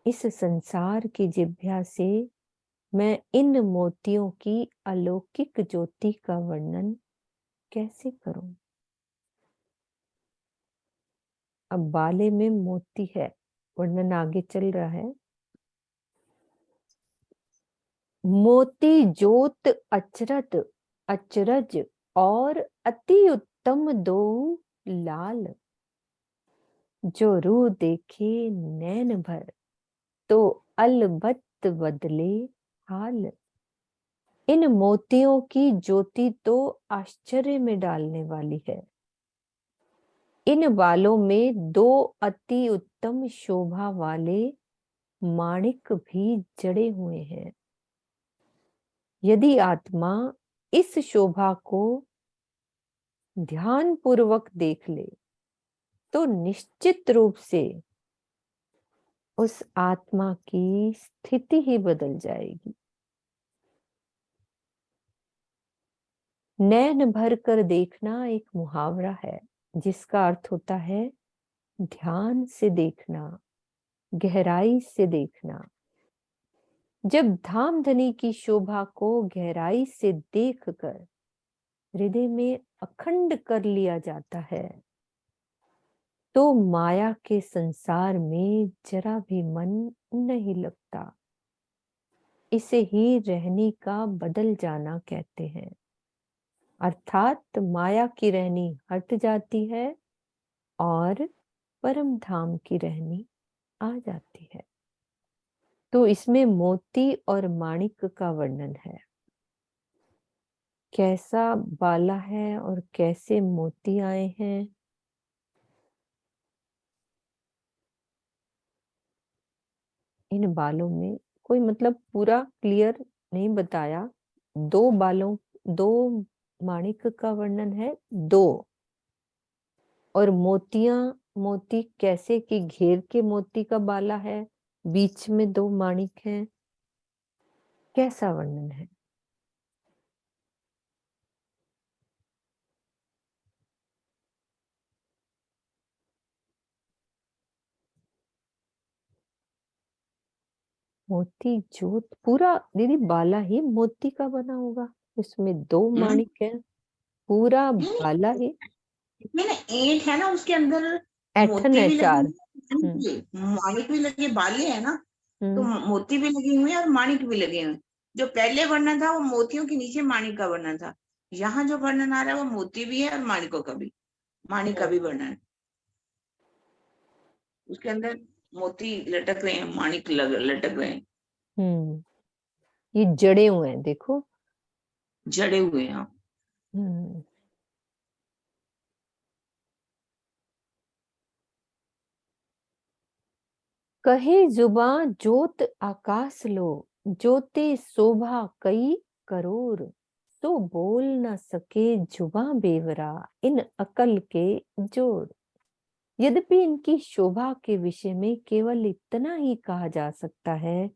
इस संसार की जिभ्या से मैं इन मोतियों की अलौकिक ज्योति का वर्णन कैसे करूं। अब बाले में मोती है, वर्णन आगे चल रहा है। मोती ज्योत अचरत अचरज और अति उत्तम दो लाल, जो रूह देखे नैन भर तो अलबत्त बदले हाल। इन मोतियों की ज्योति तो आश्चर्य में डालने वाली है। इन बालों में दो अति उत्तम शोभा वाले माणिक भी जड़े हुए हैं। यदि आत्मा इस शोभा को ध्यान पूर्वक देख ले तो निश्चित रूप से उस आत्मा की स्थिति ही बदल जाएगी। नैन भर कर देखना एक मुहावरा है जिसका अर्थ होता है ध्यान से देखना, गहराई से देखना। जब धामधनी की शोभा को गहराई से देखकर हृदय में अखंड कर लिया जाता है तो माया के संसार में जरा भी मन नहीं लगता। इसे ही रहनी का बदल जाना कहते हैं, अर्थात माया की रहनी हट जाती है और परम धाम की रहनी आ जाती है। तो इसमें मोती और माणिक का वर्णन है, कैसा बाला है और कैसे मोती आए हैं। इन बालों में कोई मतलब पूरा क्लियर नहीं बताया। दो बालों, दो माणिक का वर्णन है, दो, और मोतियां, मोती कैसे कि घेर के मोती का बाला है, बीच में दो माणिक हैं, कैसा वर्णन है। मोती ज्योत पूरा दीदी बाला ही मोती का बना होगा, इसमें 2 माणिक है, पूरा बाला ही इसमें ना 8 है ना, उसके अंदर ऐठन मोती है भी लगे 4। हुए हैं, माणिक भी लगे, बाले है ना, तो मोती भी लगे हुए हैं और माणिक भी लगे हुए हैं। जो पहले वर्णन था वो मोतियों के नीचे माणिक का वर्णन था, यहाँ जो वर्णन आ रहा है वो मोती भी है और माणिकों का भी, माणिक का भी वर्णन है। उसके अंदर मोती लटक रहे हैं, माणिक लटक रहे हैं, ये जड़े हुए हैं, देखो जड़े हुए हैं। कहे जुबां जोत आकाश लो, जोते शोभा कई करोड़, तो बोल न सके जुबां बेवरा, इन अकल के जोड़। यद्यपि इनकी शोभा के विषय में केवल इतना ही कहा जा सकता है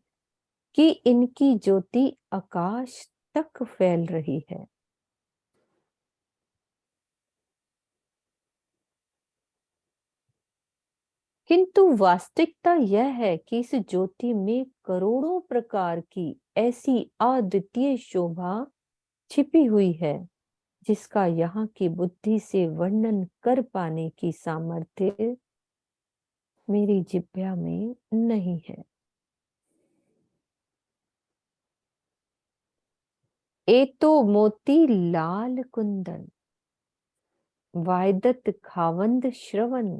कि इनकी ज्योति आकाश तक फैल रही है। किंतु वास्तविकता यह है कि इस ज्योति में करोड़ों प्रकार की ऐसी अद्वितीय शोभा छिपी हुई है जिसका यहाँ की बुद्धि से वर्णन कर पाने की सामर्थ्य मेरी जिह्वा में नहीं है। ए तो मोती लाल कुंदन, वायदत खावंद श्रवण,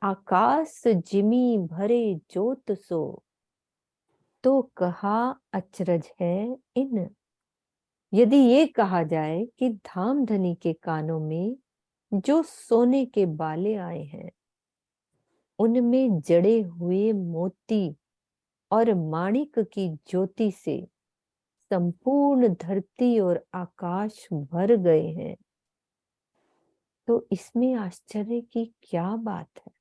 आकाश जिमी भरे जोत सो, तो कहा अचरज है इन। यदि ये कहा जाए कि धामधनी के कानों में जो सोने के बाले आए हैं उनमें जड़े हुए मोती और माणिक की ज्योति से संपूर्ण धरती और आकाश भर गए हैं, तो इसमें आश्चर्य की क्या बात है।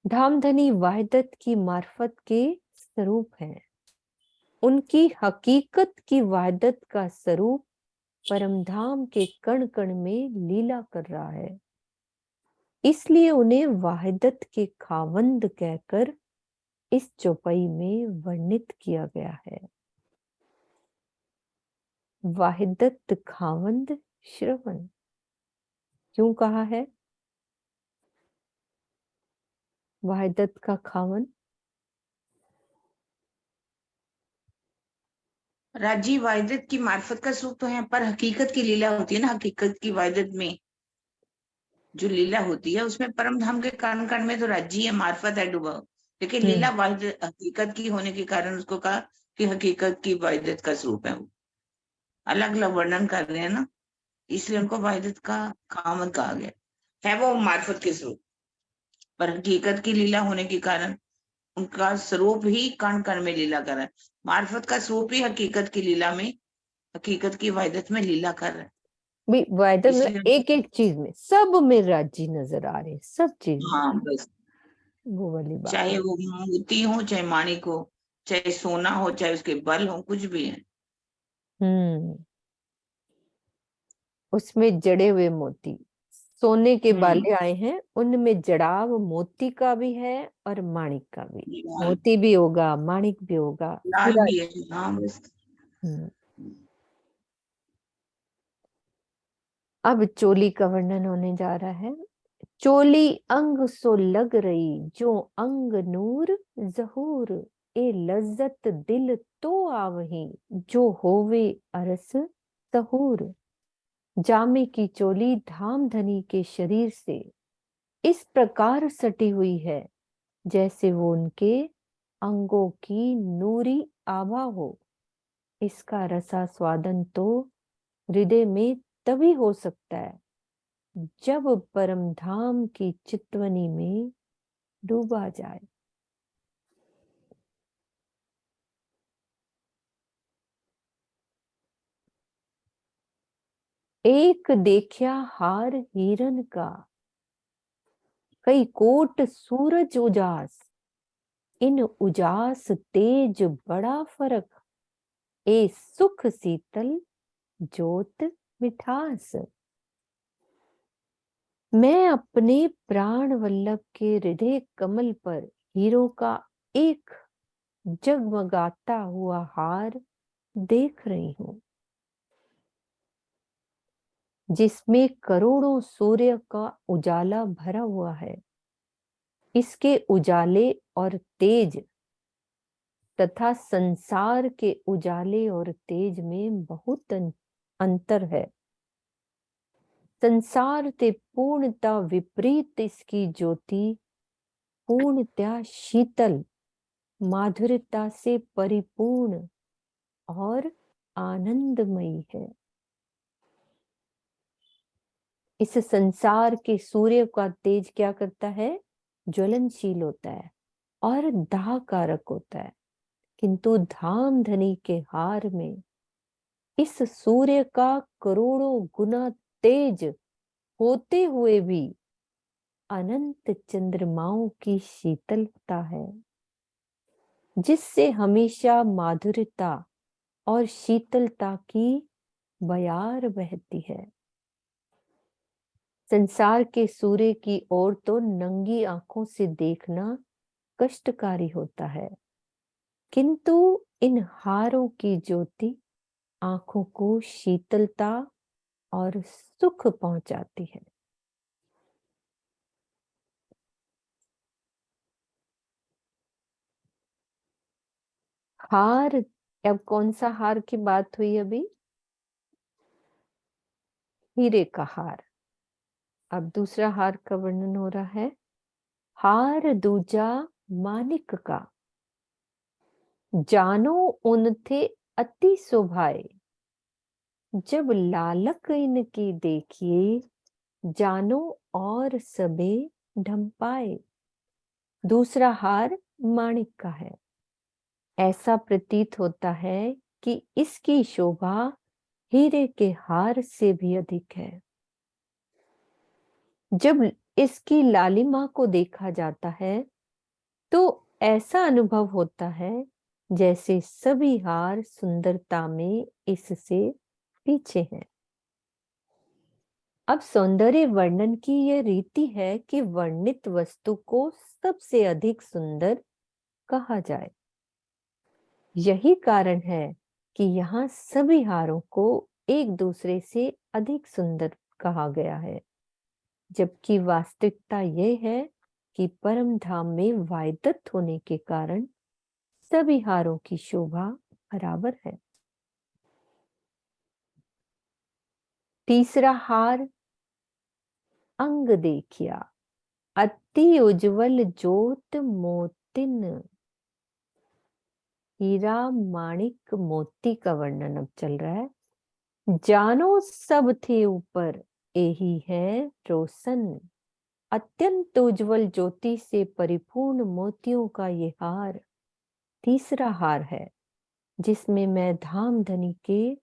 धामधनी वाहिदत की मार्फत के स्वरूप हैं। उनकी हकीकत की वाहिदत का स्वरूप परमधाम के कण कण में लीला कर रहा है, इसलिए उन्हें वाहिदत के खावंद कहकर इस चौपाई में वर्णित किया गया है। वाहिदत खावंद श्रवण क्यों कहा है? वाहिदत का खावंद राजी वाहिदत की मार्फत का स्वरूप तो है, पर हकीकत की लीला होती है ना, हकीकत की वाहिदत में जो लीला होती है उसमें परम धाम के कण कण में तो राजी है, मार्फत है डूबा, लेकिन लीला वाहिदत हकीकत की होने के कारण उसको कहा कि हकीकत की वाहिदत का स्वरूप है। वो अलग अलग वर्णन कर रहे हैं ना, इसलिए उनको वाहिदत का खामन कहा गया है। वो मार्फत के स्वरूप, पर हकीकत की लीला होने के कारण उनका स्वरूप ही कण कण में लीला कर रहा है। मार्फत का स्वरूप ही हकीकत की लीला में, हकीकत की वाहिदत में लीला कर रहा है। वाहिदत में इसलिए एक एक चीज में सब में राजी नजर आ रहे हैं, सब चीज में। हाँ बस, वो वाली बात चाहे है। वो मोती हो, चाहे माणिक हो, चाहे सोना हो, चाहे उसके बल हो, कुछ भी है। उसमें जड़े हुए मोती, सोने के बाले आए हैं, उनमें जड़ाव मोती का भी है और माणिक का भी। लाल मोती भी होगा, माणिक भी होगा, लाल पूरा। भी है, हाँ बस। अब चोली का वर्णन होने जा रहा है। चोली अंग सो लग रही, जो अंग नूर जहूर, ए लज्जत दिल तो आवही, जो होवे अरस सहूर। जामे की चोली धामधनी के शरीर से इस प्रकार सटी हुई है जैसे वो उनके अंगों की नूरी आभा हो। इसका रसास्वादन तो हृदय में तभी हो सकता है जब परमधाम की चितवनी में डूबा जाए। एक देखिया हार हिरन का, कई कोट सूरज उजास, इन उजास तेज बड़ा फर्क, ए सुख शीतल जोत मिठास। मैं अपने प्राण वल्लभ के हृदय कमल पर हीरों का एक जगमगाता हुआ हार देख रही हूं, जिसमें करोड़ों सूर्य का उजाला भरा हुआ है। इसके उजाले और तेज तथा संसार के उजाले और तेज में बहुत अंतर है। संसार से पूर्णतः विपरीत इसकी ज्योति पूर्णतः शीतल, माधुर्यता से परिपूर्ण और आनंदमयी है। इस संसार के सूर्य का तेज क्या करता है? ज्वलनशील होता है और दाहकारक होता है। किंतु धाम धनी के हार में इस सूर्य का करोड़ों गुना तेज होते हुए भी अनंत चंद्रमाओं की शीतलता है, जिससे हमेशा माधुर्यता और शीतलता की बयार बहती है। संसार के सूर्य की ओर तो नंगी आंखों से देखना कष्टकारी होता है, किंतु इन हारों की ज्योति आंखों को शीतलता और सुख पहुंचाती है। हार, अब कौन सा हार की बात हुई अभी? हीरे का हार। अब दूसरा हार का वर्णन हो रहा है। हार दूजा मानिक का, जानो उन थे अति शोभाए, जब लालक इनकी देखिए, जानो और सबे ढंपाए। दूसरा हार माणिक का है। ऐसा प्रतीत होता है कि इसकी शोभा हीरे के हार से भी अधिक है। जब इसकी लालिमा को देखा जाता है तो ऐसा अनुभव होता है जैसे सभी हार सुंदरता में इससे पीछे हैं। अब सौंदर्य वर्णन की यह रीति है कि वर्णित वस्तु को सबसे अधिक सुंदर कहा जाए। यही कारण है कि यहाँ सभी हारों को एक दूसरे से अधिक सुंदर कहा गया है, जबकि वास्तविकता यह है कि परम धाम में वायदत्त होने के कारण सभी हारों की शोभा बराबर है। तीसरा हार अंग देखिया, अति उज्जवल ज्योत मोतिन। हीरा माणिक मोती का वर्णन अब चल रहा है। जानो सब थे ऊपर, यही है रोशन। अत्यंत उज्जवल ज्योति से परिपूर्ण मोतियों का ये हार तीसरा हार है, जिसमें मैं धाम धनी के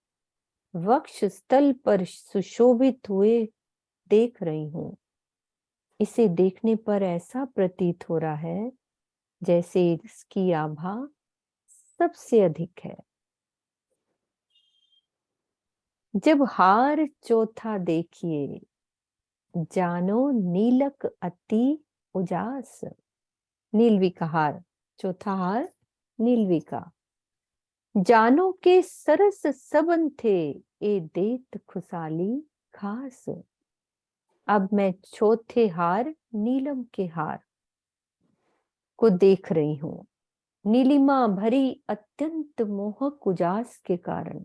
वक्ष स्थल पर सुशोभित हुए देख रही हूं। इसे देखने पर ऐसा प्रतीत हो रहा है जैसे इसकी आभा सबसे अधिक है। जब हार चौथा देखिए, जानो नीलक अति उजास। नीलवी का हार, चौथा हार नीलवी का। जानो के सरस सबन थे, ए देत खुशाली खास। अब मैं चौथे हार नीलम के हार को देख रही हूं। नीलिमा भरी अत्यंत मोहक उजास के कारण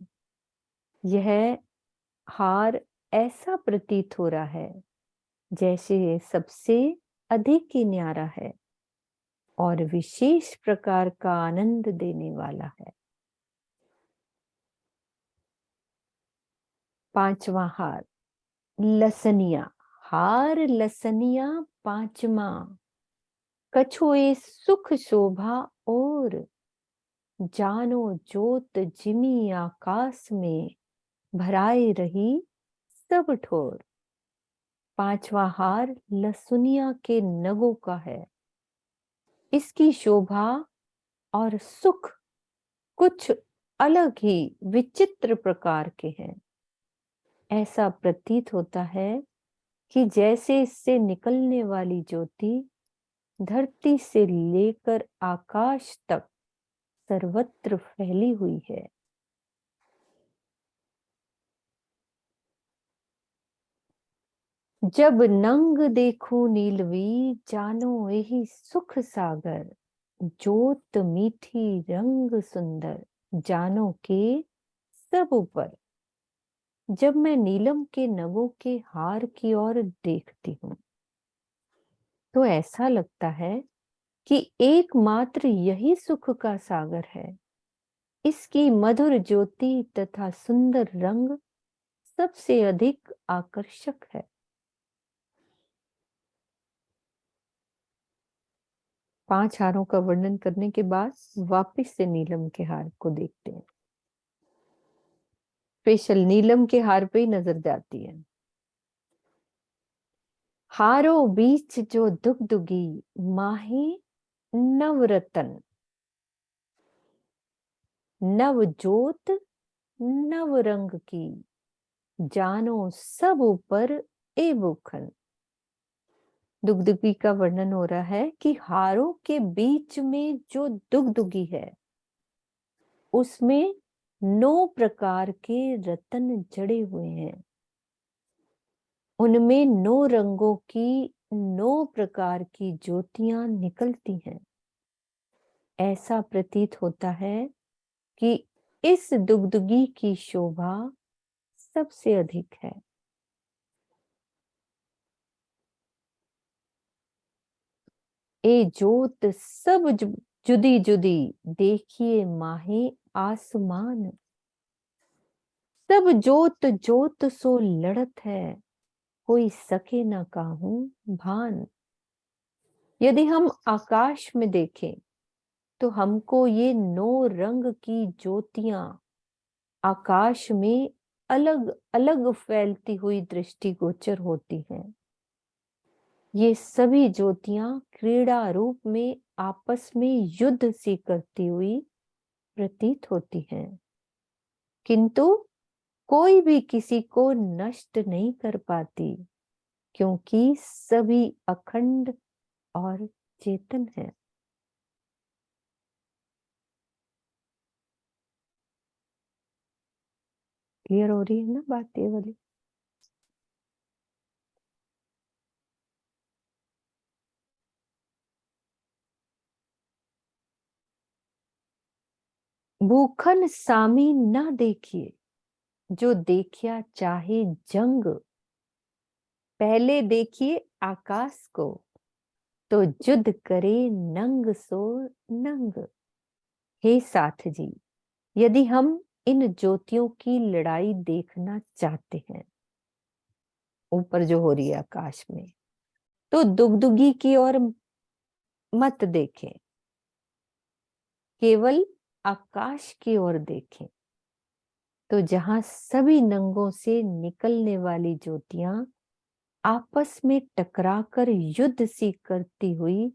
यह हार ऐसा प्रतीत हो रहा है जैसे ये सबसे अधिक ही न्यारा है और विशेष प्रकार का आनंद देने वाला है। पांचवा हार लसनिया। हार लसनिया पांचवा, कछुए सुख शोभा और, जानो जोत जिमी आकाश में भराए रही सब ठोर। पांचवा हार लसुनिया के नगों का है। इसकी शोभा और सुख कुछ अलग ही विचित्र प्रकार के हैं। ऐसा प्रतीत होता है कि जैसे इससे निकलने वाली ज्योति धरती से लेकर आकाश तक सर्वत्र फैली हुई है। जब नंग देखूं नीलवी, जानो यही सुख सागर। जोत मीठी रंग सुंदर, जानो के सब ऊपर। जब मैं नीलम के नगों के हार की ओर देखती हूँ तो ऐसा लगता है कि एकमात्र यही सुख का सागर है। इसकी मधुर ज्योति तथा सुंदर रंग सबसे अधिक आकर्षक है। पांच हारों का वर्णन करने के बाद वापस से नीलम के हार को देखते हैं। स्पेशल नीलम के हार पे ही नजर जाती है। हारों बीच जो दुगदुगी, माही नवरतन। नव जोत नव रंग की, जानो सब ऊपर ए बुखन। दुगदुगी का वर्णन हो रहा है कि हारों के बीच में जो दुगदुगी है उसमें 9 प्रकार के रत्न जड़े हुए हैं। उनमें 9 रंगों की 9 प्रकार की ज्योतियां निकलती हैं। ऐसा प्रतीत होता है कि इस दुगदुगी की शोभा सबसे अधिक है। ए जोत सब जुदी जुदी, देखिए माहे आसमान। सब जोत जोत सो लड़त है, कोई सके न काहू भान। यदि हम आकाश में देखें तो हमको ये 9 रंग की ज्योतियां आकाश में अलग अलग फैलती हुई दृष्टिगोचर होती हैं। ये सभी ज्योतियां क्रीड़ा रूप में आपस में युद्ध सी करती हुई प्रतीत होती हैं, किंतु कोई भी किसी को नष्ट नहीं कर पाती, क्योंकि सभी अखंड और चेतन है। क्लियर हो रही है ना बात ये वाली? भूखन सामी न देखिए, जो देखिया चाहे जंग। पहले देखिए आकाश को, तो युद्ध करे नंग सो नंग। हे साथ जी, यदि हम इन ज्योतियों की लड़ाई देखना चाहते हैं ऊपर जो हो रही है आकाश में, तो दुगदुगी की ओर मत देखें, केवल आकाश की ओर देखें। तो जहां सभी नंगों से निकलने वाली ज्योतियां आपस में टकराकर युद्ध सी करती हुई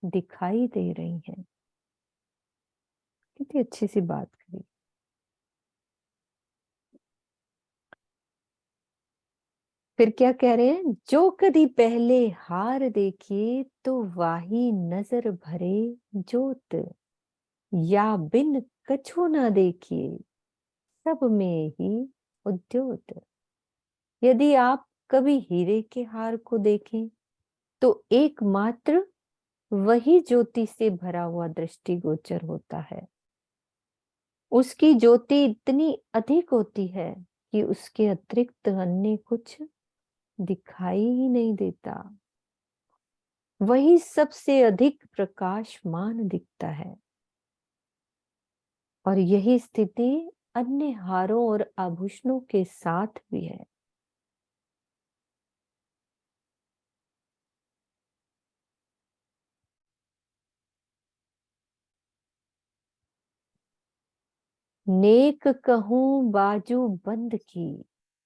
दिखाई दे रही हैं। कितनी अच्छी सी बात करी। फिर क्या कह रहे हैं? जो कदी पहले हार देखिए, तो वाही नजर भरे जोत। या बिन कछु ना देखिए, सब में ही उद्योत। यदि आप कभी हीरे के हार को देखें तो एकमात्र वही ज्योति से भरा हुआ दृष्टिगोचर होता है। उसकी ज्योति इतनी अधिक होती है कि उसके अतिरिक्त अन्य कुछ दिखाई ही नहीं देता। वही सबसे अधिक प्रकाशमान दिखता है। और यही स्थिति अन्य हारों और आभूषणों के साथ भी है। नेक कहूं बाजू बंद की,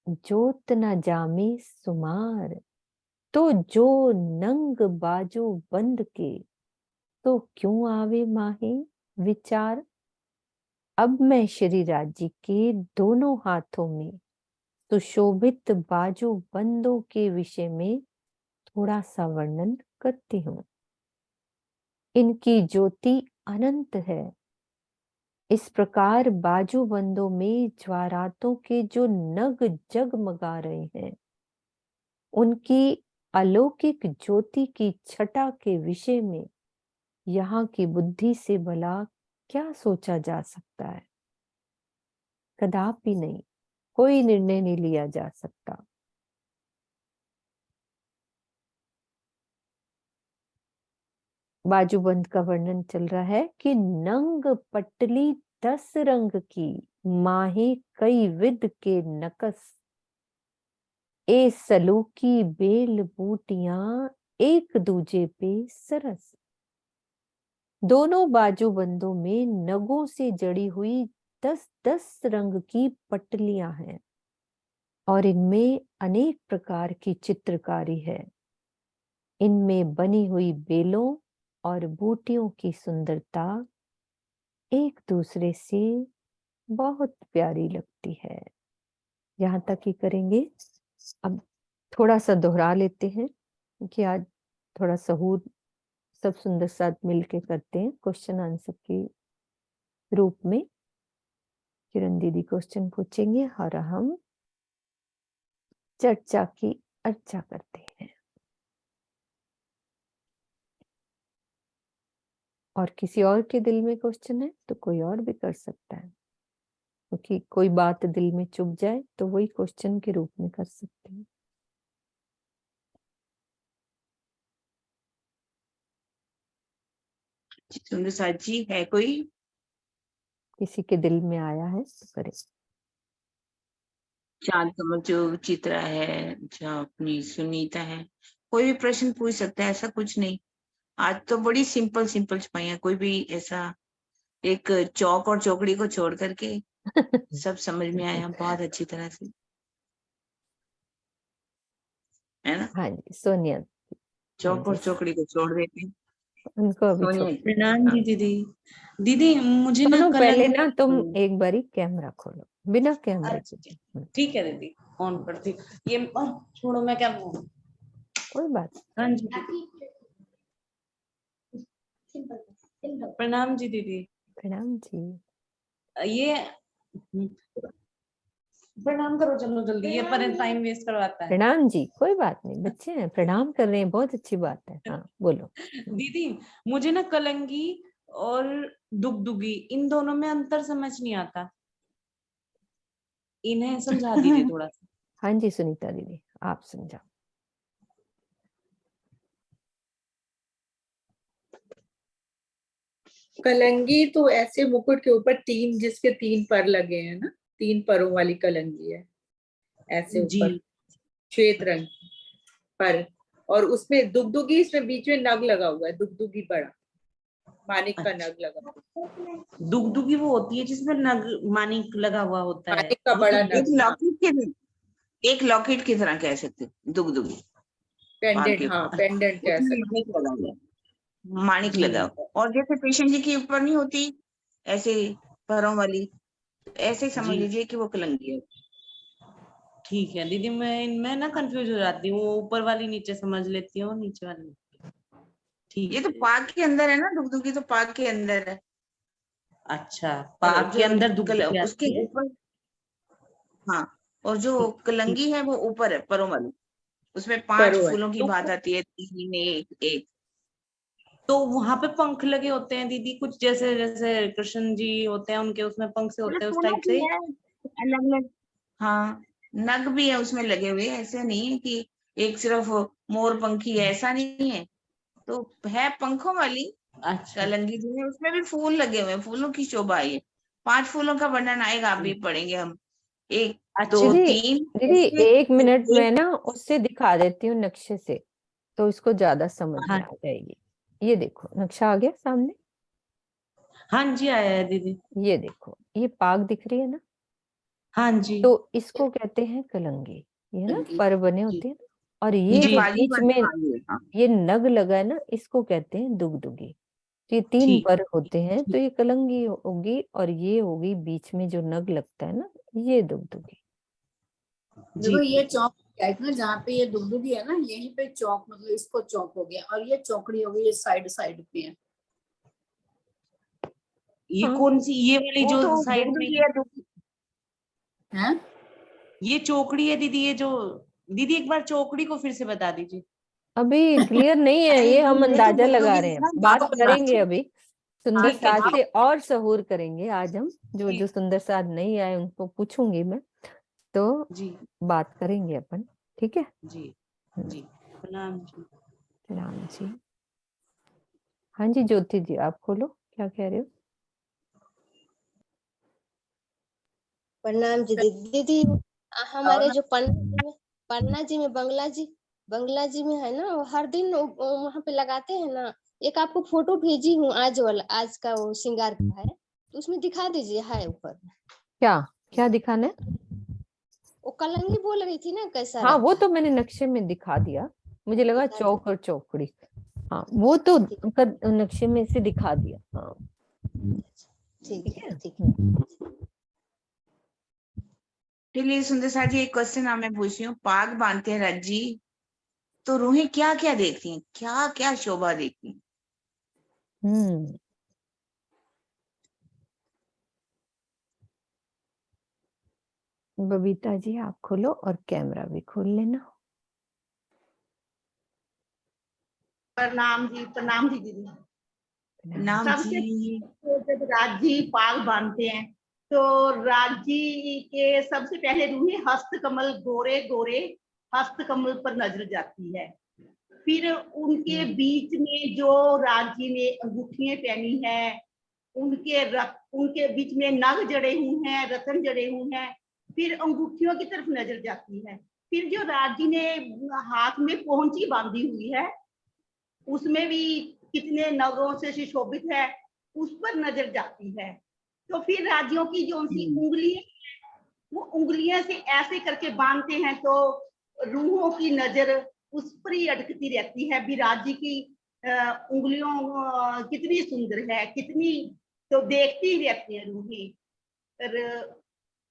जोत न जामे सुमार। तो जो नंग बाजू बंद के, तो क्यों आवे माहे विचार। अब मैं श्री राज जी के दोनों हाथों में सुशोभित बाजू बंदों के विषय में थोड़ा सा वर्णन करती हूँ। इनकी ज्योति अनंत है। इस प्रकार बाजूबंदों में ज्वारातों के जो नग जगमगा रहे हैं, उनकी अलौकिक ज्योति की छटा के विषय में यहाँ की बुद्धि से भला क्या सोचा जा सकता है? कदापि नहीं, कोई निर्णय नहीं लिया जा सकता। बाजूबंद का वर्णन चल रहा है कि नंग पटली 10 रंग की, माही कई विध के नकस, ए सलूकी बेल बूटियां एक दूजे पे सरस। दोनों बाजूबंदों में नगों से जड़ी हुई 10-10 रंग की पटलियां हैं और इनमें अनेक प्रकार की चित्रकारी है। इनमें बनी हुई बेलों और बूटियों की सुंदरता एक दूसरे से बहुत प्यारी लगती है। यहाँ तक ही करेंगे। अब थोड़ा सा दोहरा लेते हैं कि आज थोड़ा सहूर सब सुंदर साथ मिलके करते हैं क्वेश्चन आंसर के रूप में। किरण दीदी क्वेश्चन पूछेंगे और हम चर्चा की अर्चा करते हैं। और किसी और के दिल में क्वेश्चन है तो कोई और भी कर सकता है, क्योंकि कोई बात दिल में चुभ जाए तो वही क्वेश्चन के रूप में कर सकते हैं। सुंदर साथ जी है कोई? किसी के दिल में आया है तो करे। चांद कमल जो चित्रा है, जो अपनी सुनीता है, कोई भी प्रश्न पूछ सकता है, ऐसा कुछ नहीं। आज तो बड़ी सिंपल सिंपल छपाइयां, कोई भी ऐसा एक चौक और चौकड़ी को छोड़ करके सब समझ में आया बहुत अच्छी तरह से, है ना? हाँ जी सोनिया, चौक और जी चौकड़ी को छोड़ देते हैं। उनको अभी सोनिया छोड़। जी। प्रणाम हाँ। जी दीदी। दीदी मुझे ना सुनो, कल पहले ना तुम एक बारी कैमरा खोलो, बिना कैमरे अच्छा के। ठीक है दीदी, ऑन करती ये छोड़ो, मैं क्या बोलूं। कोई बात। हाँ जी प्रणाम जी दीदी। प्रणाम जी। ये प्रणाम करो, चलो जल्दी, ये पर टाइम वेस्ट करवाता है। प्रणाम जी, कोई बात नहीं, बच्चे हैं, प्रणाम कर रहे हैं, बहुत अच्छी बात है। हाँ बोलो। दीदी मुझे ना कलंगी और दुगदुगी इन दोनों में अंतर समझ नहीं आता, इन्हें समझा दीजिए थोड़ा सा। हाँ जी सुनीता दीदी, आप समझाओ। कलंगी तो ऐसे मुकुट के ऊपर तीन, जिसके 3 पर लगे हैं ना, 3 परों वाली कलंगी है, ऐसे जी ऊपर श्वेत रंग की पर। और उसमें दुगदुगी, इसमें बीच में नग लगा हुआ है, दुगदुगी बड़ा मानिक का नग लगा हुआ है। दुगदुगी वो होती है जिसमें नग मानिक लगा हुआ होता है, मानिक का वो बड़ा तो एक नग, एक लॉकेट की तरह कह सकते हो, दुगदुगी पेंडेंट, हाँ पेंडेंट कह उसमें सकते। माणिक लगा हुआ है, माणिक जी लगा हुआ। और जैसे कृष्ण जी के ऊपर नहीं होती ऐसे पैरों वाली, ऐसे ही समझ जी लीजिए कि वो कलंगी है। ठीक है दीदी, मैं ना कंफ्यूज हो जाती हूँ, वो ऊपर वाली नीचे समझ लेती हूँ, नीचे वाली ठीक ये तो है। पाक के अंदर है ना, दुगदुगी तो पाक के अंदर है। अच्छा, और पाक के जो अंदर दुगदुगी उसके आती है। ऊपर, हाँ, और जो ठीक ठीक। कलंगी है वो ऊपर है परों वाली, उसमें 5 परो है फूलों की तो बात आती है, 3 एक एक। तो वहां पे पंख लगे होते हैं दीदी, कुछ जैसे जैसे कृष्ण जी होते हैं उनके उसमें पंख से मतलब होते हैं, उस फूलों टाइप की से। है अलग अलग। हाँ, नग भी है उसमें लगे हुए, ऐसे नहीं है कि एक सिर्फ मोर पंखी है, ऐसा नहीं है। तो है पंखों वाली अच्छा कलंगी जो है, उसमें भी फूल लगे हुए हैं, फूलों की शोभा है ये। 5 फूलों का वर्णन आएगा, आप भी पढ़ेंगे हम। 1 अच्छा 2 दीदी 3 दीदी ऐसे, 1 मिनट में एक। ना उससे दिखा देती हूँ नक्शे से, तो इसको ज्यादा समझ में हाँ आ जाएगी। ये देखो नक्शा आ गया सामने, हाँ जी आया है दीदी। ये देखो, ये पाग दिख रही है ना, हाँ जी तो इसको कहते हैं कलंगी। ये ना पर बने जी होते हैं ना, और ये ये जो बाजू बीच वाली में बाजू है, हाँ। ये नग लगा है ना, इसको कहते हैं दुगदुगी। तो ये 3 ठीक पर होते हैं, ठीक। तो ये कलंगी होगी, और ये होगी बीच में जो नग लगता है ना, ये दुगदुगी। जी देखो ये चौक है ना, जहाँ पे ये दुगदुगी है ना, यहीं पे चौक, मतलब इसको चौक हो गया, और ये चौकड़ी हो गई, ये साइड साइड पे है। ये हाँ। कौन सी, ये वाली वो जो तो साइड में दुगदुगी है, हैं? ये चौकड़ी है दीदी, ये जो, दीदी एक बार चौकड़ी को फिर से बता दीजिए। अभी क्लियर नहीं है, अरे ये हम ये तो अंदाजा लगा दुगदुगी रहे है हैं, ना, बात बाबा करेंगे अभी। सुंदर ठीक है, साज ठीक से और सहूर करेंगे आज हम, जो ठीक। जो सुंदर साज नहीं आए उनको पूछूंगी मैं, तो जी बात करेंगे अपन, ठीक है। जी जी, प्रणाम जी। राम जी। हाँ जी ज्योति जी, आप खोलो, क्या कह रहे हो? प्रणाम जी दीदी। हमारे जो पन्ना जी में बंगला जी में है ना, वो हर दिन वहाँ पे लगाते हैं ना। एक आपको फोटो भेजी हूँ आज वाला, आज का वो श्रृंगार का है, तो उसमें दिखा दीजिए, है ऊपर। क्या क्या दिखाना है? वो कलंगी बोल रही थी ना, कैसा हाँ वो रहता तो मैंने नक्शे में दिखा दिया, मुझे लगा दिखा चौक और चौकड़ी। हाँ वो तो ठीक नक्शे में से दिखा दिया। हाँ ठीक ठीक है है। ठीक है। चलिए सुंदर साज जी, एक क्वेश्चन मैं पूछ रही हूँ। पाग बांधते हैं रज्जी, तो रूहें क्या क्या देखती हैं, क्या क्या शोभा देखती हैं? हम्म। बबीता जी आप खोलो और कैमरा भी खोल लेना। प्रणाम जी दीदी। नाम सबसे जी। जब राजी पाग बांधते हैं तो राजी के सबसे पहले रूही हस्तकमल, गोरे गोरे हस्तकमल पर नजर जाती है। फिर उनके बीच में जो राजी ने अंगूठियां पहनी है, उनके बीच में नग जड़े हुए हैं, रतन जड़े हुए हैं। फिर अंगूठियों की तरफ नजर जाती है। फिर जो राजी ने हाथ में पहुंची बांधी हुई है, उसमें भी कितने नगरों से सुशोभित है, उस पर नजर जाती है। तो फिर राज्यों की जो उनकी उंगलियां, वो उंगलियां से ऐसे करके बांधते हैं, तो रूहों की नजर उस पर ही अटकती रहती है। विराजी की उंगलियों कितनी सुंदर है, कितनी, तो देखती ही रहती है रूही।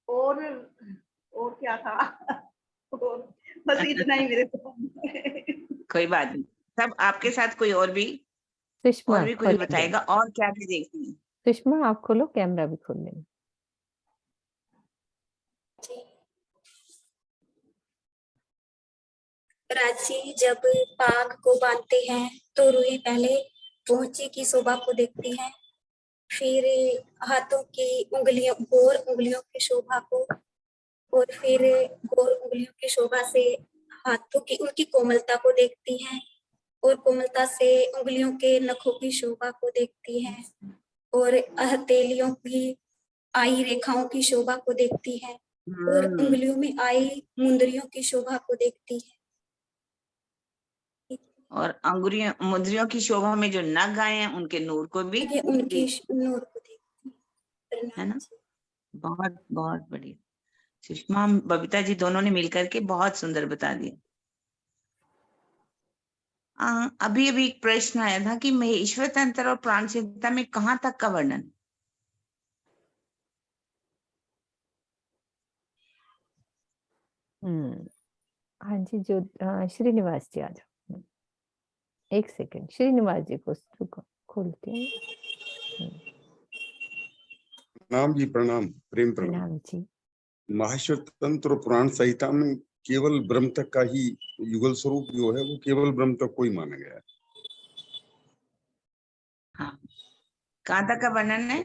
और और क्या था? और बस इतना ही मेरे को। कोई बात नहीं, सब आपके साथ कोई और भी सुषमा कोई खोलेंगे। बताएगा और क्या क्या देखती हैं? सुषमा आप खोलो, कैमरा भी खोल लेना। राजी जब पाग को बांधते हैं तो रूही पहले पहुंची की शोभा को देखती हैं, फिर हाथों की उंगलियों, गोर उंगलियों की शोभा को, और फिर गोर उंगलियों की शोभा से हाथों की उनकी कोमलता को देखती हैं, और कोमलता से उंगलियों के नखों की शोभा को देखती हैं, और हथेलियों की आई रेखाओं की शोभा को देखती हैं, और उंगलियों में आई मुंदरियों की शोभा को देखती है। और अंगुरियों मुंदरियों की शोभा में जो नग आए हैं, उनके नूर को भी उनकी देखती नूर को देखती है ना। बहुत बहुत बढ़िया। सुषमा बबीता जी दोनों ने मिलकर के बहुत सुंदर बता दिया। अभी अभी एक प्रश्न आया था कि महेश्वर तंत्र और प्राण संहिता में कहाँ तक का वर्णन? हाँ जी, जो श्रीनिवास जी आ जाओ, एक सेकंड, श्रीनिवास जी को खोलते हैं। प्रणाम जी, प्रणाम, प्रेम प्रणाम। प्रणाम जी। महेश्वर तंत्र और पुराण संहिता में केवल ब्रह्म तक का ही युगल स्वरूप जो है वो केवल ब्रह्म तक को ही माना गया है। हाँ, कहाँ तक का वर्णन है?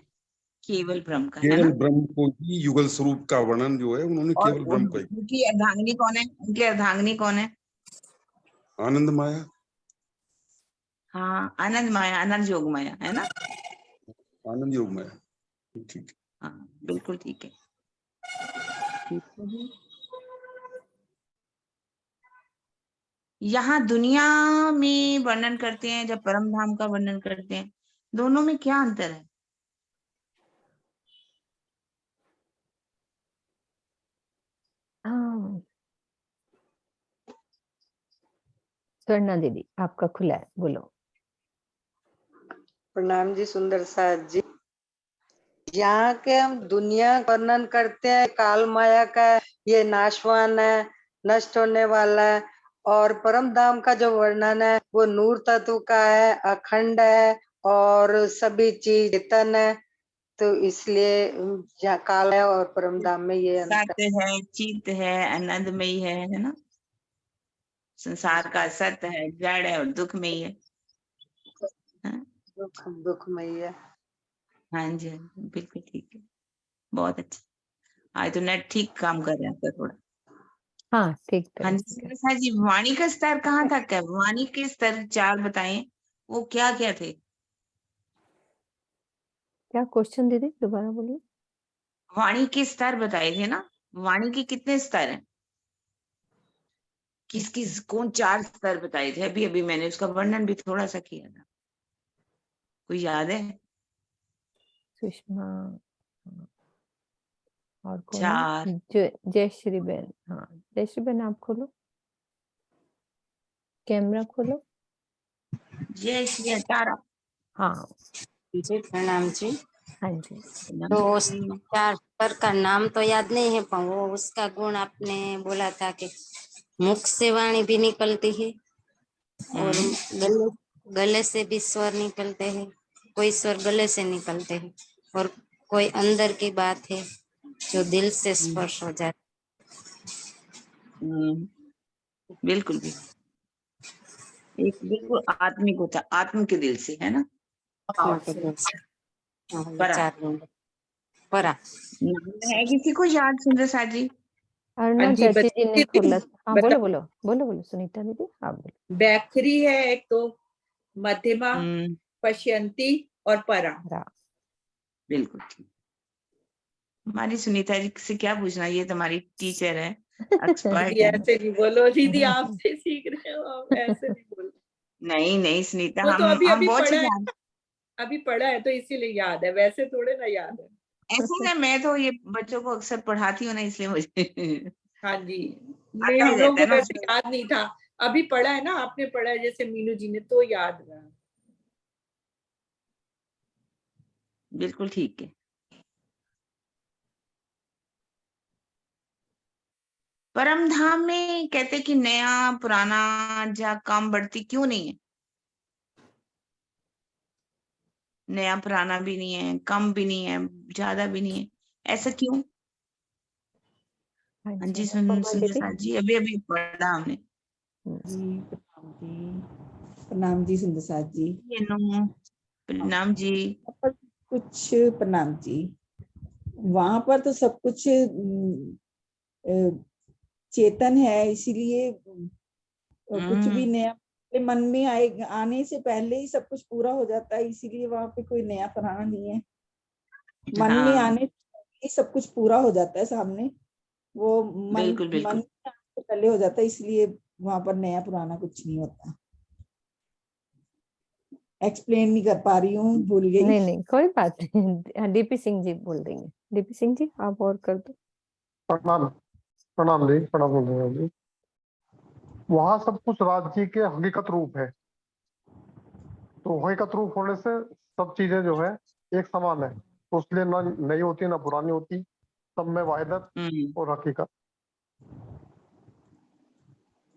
केवल ब्रह्म का, है केवल ना। ब्रह्म को ही युगल स्वरूप का वर्णन जो है उन्होंने और केवल ब्रह्म का ही। उनकी अर्धांगिनी कौन है? उनकी अर्धांगिनी कौन है? आनंद माया। हाँ, आनंद माया, आनंद योग माया, है ना। आनंद योग माया, ठीक। हाँ बिल्कुल ठीक है। यहाँ दुनिया में वर्णन करते हैं, जब परम धाम का वर्णन करते हैं, दोनों में क्या अंतर है? स्वर्णा दीदी आपका खुला है, बोलो। प्रणाम जी सुंदर साज जी। यहाँ के हम दुनिया का वर्णन करते हैं, काल माया का है, ये नाशवान है, नष्ट होने वाला है। और परम धाम का जो वर्णन है वो नूर तत्व का है, अखंड है और सभी चीज चेतन है। तो इसलिए यहाँ काल है और परम धाम में ये अंतर सत्य है, चित है, आनंदमयी है ना। संसार का सत्य है, जड़ है और दुखमयी है। हाँ? दुखमयी है। हाँ जी, हाँ जी, बिल्कुल ठीक है, बहुत अच्छा। आज तो नेट ठीक काम कर रहा है थोड़ा। हाँ ठीक हाँ तरह जी, से सुरेश जी, वाणी का स्तर कहाँ तक है? वाणी के स्तर 4 बताएं, वो क्या क्या थे? क्या क्वेश्चन दीदी दोबारा बोलिए। वाणी के स्तर बताए थे ना, वाणी के कितने स्तर हैं? किस किस कौन 4 स्तर बताए थे? अभी अभी मैंने उसका वर्णन भी थोड़ा सा किया था, कोई याद है? सुषमा और कौन 4 है? जयश्री बहन। हाँ जयश्री बहन आप खोलो, कैमरा खोलो। जय श्री तारा। हाँ जी प्रणाम जी। हाँ जी। तो उस 4 स्तर का नाम तो याद नहीं है, पर वो उसका गुण आपने बोला था कि मुख से वाणी भी निकलती है और गले गले से भी स्वर निकलते हैं। कोई स्वर गले से निकलते हैं और कोई अंदर की बात है जो दिल से स्पर्श हो जाती। बिल्कुल भी एक बिल्कुल आत्मिक होता, आत्म के दिल से, है ना। परा परा नाम है किसी को याद? सुंदर साथ जी, अरुणा जी, चाची जी ने खोला। हाँ बोलो बता- बोलो बोलो बोलो सुनीता दीदी आप बोलो। बैखरी है एक, तो मध्यमा, पश्यंती और परा। बिल्कुल ठीक। हमारी सुनीता जी से क्या पूछना, ये तुम्हारी टीचर है, एक्सपर्ट दीदी है। ऐसे नहीं बोलो, दीदी आपसे सीख रहे हो, आप ऐसे नहीं बोलो। नहीं नहीं सुनीता, वो तो अभी हम अभी बहुत पढ़ा है, चीज अभी पढ़ा है तो इसीलिए याद है, वैसे थोड़े ना याद है। ऐसे ना, मैं तो ये बच्चों को अक्सर पढ़ाती हूँ ना, इसलिए मुझे हाँ जी, नहीं आता हम ही लोग रहता को है ना। वैसे याद नहीं था, अभी पढ़ा है ना, आपने पढ़ा है जैसे मीनू जी ने, तो याद रहा। बिल्कुल ठीक है। परम धाम में कहते कि नया पुराना जा काम बढ़ती क्यों नहीं है? नया पुराना भी नहीं है, कम भी नहीं है, ज्यादा भी नहीं है, ऐसा क्यों? हाँ जी, सुंदर साथ जी, अभी अभी पढ़ा हमने। प्रणाम जी सुंदर साथ जी। प्रणाम जी। कुछ प्रणाम जी। वहां पर तो सब कुछ चेतन है, इसीलिए कुछ भी नया मन में आने से पहले ही सब कुछ पूरा हो जाता है, इसीलिए वहां पे कोई नया पुराना नहीं है। मन में आने से पहले ही सब कुछ पूरा हो जाता है सामने, वो बिल्कुल मन बिल्कुल में आने से पहले हो जाता है, इसलिए वहां पर नया पुराना कुछ नहीं होता। एक्सप्लेन नहीं कर पा रही हूँ, भूल गई। नहीं नहीं कोई बात नहीं, डीपी सिंह जी बोल देंगे। डीपी सिंह जी आप और कर दो। प्रणाम प्रणाम जी, प्रणाम जी। वहां सब कुछ राज्य के हकीकत रूप है, तो हकीकत रूप होने से सब चीजें जो है एक समान है, तो इसलिए ना नई होती ना पुरानी होती, सब में वाहिदत और हकीकत।